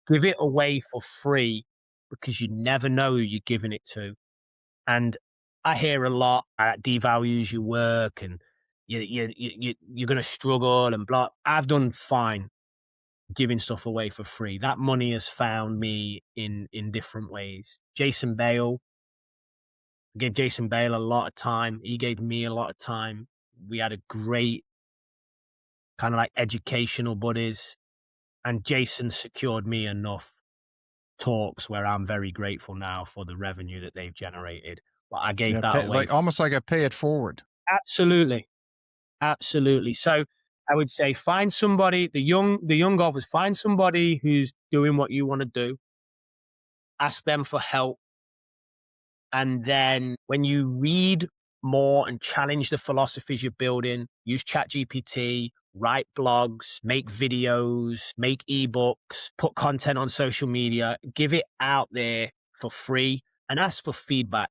Give it away for free because you never know who you're giving it to. And I hear a lot that devalues your work and you're going to struggle and blah. I've done fine giving stuff away for free. That money has found me in different ways. Jason Bale, I gave Jason Bale a lot of time. He gave me a lot of time. We had a great kind of like educational buddies, and Jason secured me enough talks where I'm very grateful now for the revenue that they've generated. But I gave that away. Like almost like a pay it forward. Absolutely. Absolutely. So I would say find somebody, the young golfers, find somebody who's doing what you want to do. Ask them for help. And then when you read more and challenge the philosophies you're building, use ChatGPT, write blogs, make videos, make ebooks, put content on social media, give it out there for free and ask for feedback.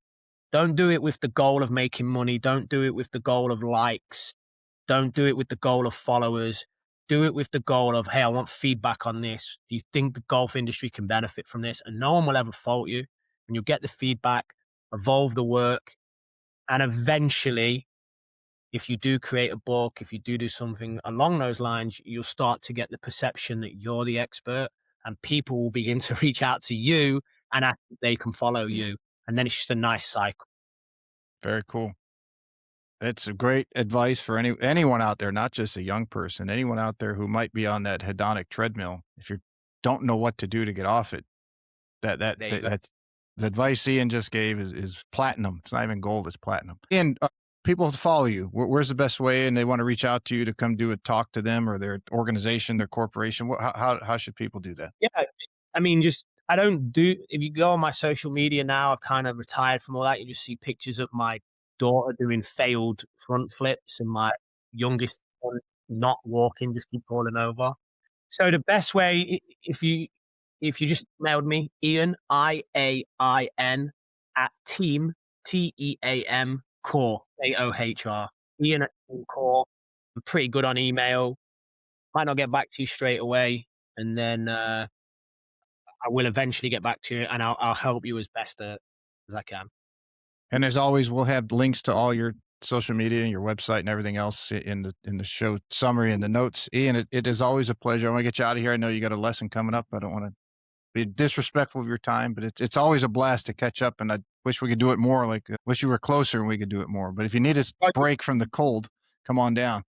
Don't do it with the goal of making money. Don't do it with the goal of likes. Don't do it with the goal of followers. Do it with the goal of, hey, I want feedback on this. Do you think the golf industry can benefit from this? And no one will ever fault you. And you'll get the feedback, evolve the work. And eventually, if you do create a book, if you do something along those lines, you'll start to get the perception that you're the expert, and people will begin to reach out to you and ask if they can follow you. And then it's just a nice cycle. Very cool. It's great advice for anyone out there, not just a young person, anyone out there who might be on that hedonic treadmill. If you don't know what to do to get off it, that's the advice Iain just gave is platinum. It's not even gold, it's platinum. And people to follow you, where's the best way? And they want to reach out to you to come do a talk to them or their organization, their corporation. How should people do that? Yeah. I mean, if you go on my social media now, I've kind of retired from all that. You just see pictures of my daughter doing failed front flips and my youngest one not walking, just keep falling over. So the best way, if you just mailed me, Iain, IAIN, at team, TEAM, KOHR, KOHR, Iain at Team KOHR. I'm pretty good on email. Might not get back to you straight away. And then I will eventually get back to you, and I'll help you as best as I can. And as always, we'll have links to all your social media and your website and everything else in the show summary and the notes. Iain, it is always a pleasure. I want to get you out of here. I know you got a lesson coming up. I don't want to be disrespectful of your time, but it's always a blast to catch up. And I wish we could do it more. Like, wish you were closer and we could do it more. But if you need a break from the cold, come on down.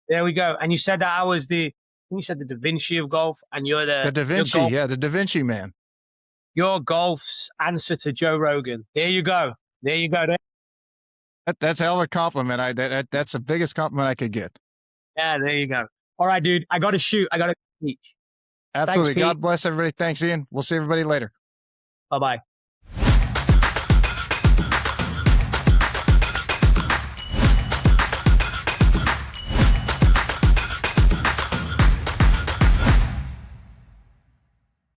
There we go. And you said that I was the DaVinci of golf, and you're the DaVinci. Yeah, the DaVinci man. Your golf's answer to Joe Rogan. There you go. There you go. That's a hell of a compliment. That's the biggest compliment I could get. Yeah, there you go. All right, dude. I got to shoot. I got to teach. Absolutely. Thanks, God bless everybody. Thanks, Iain. We'll see everybody later. Bye-bye.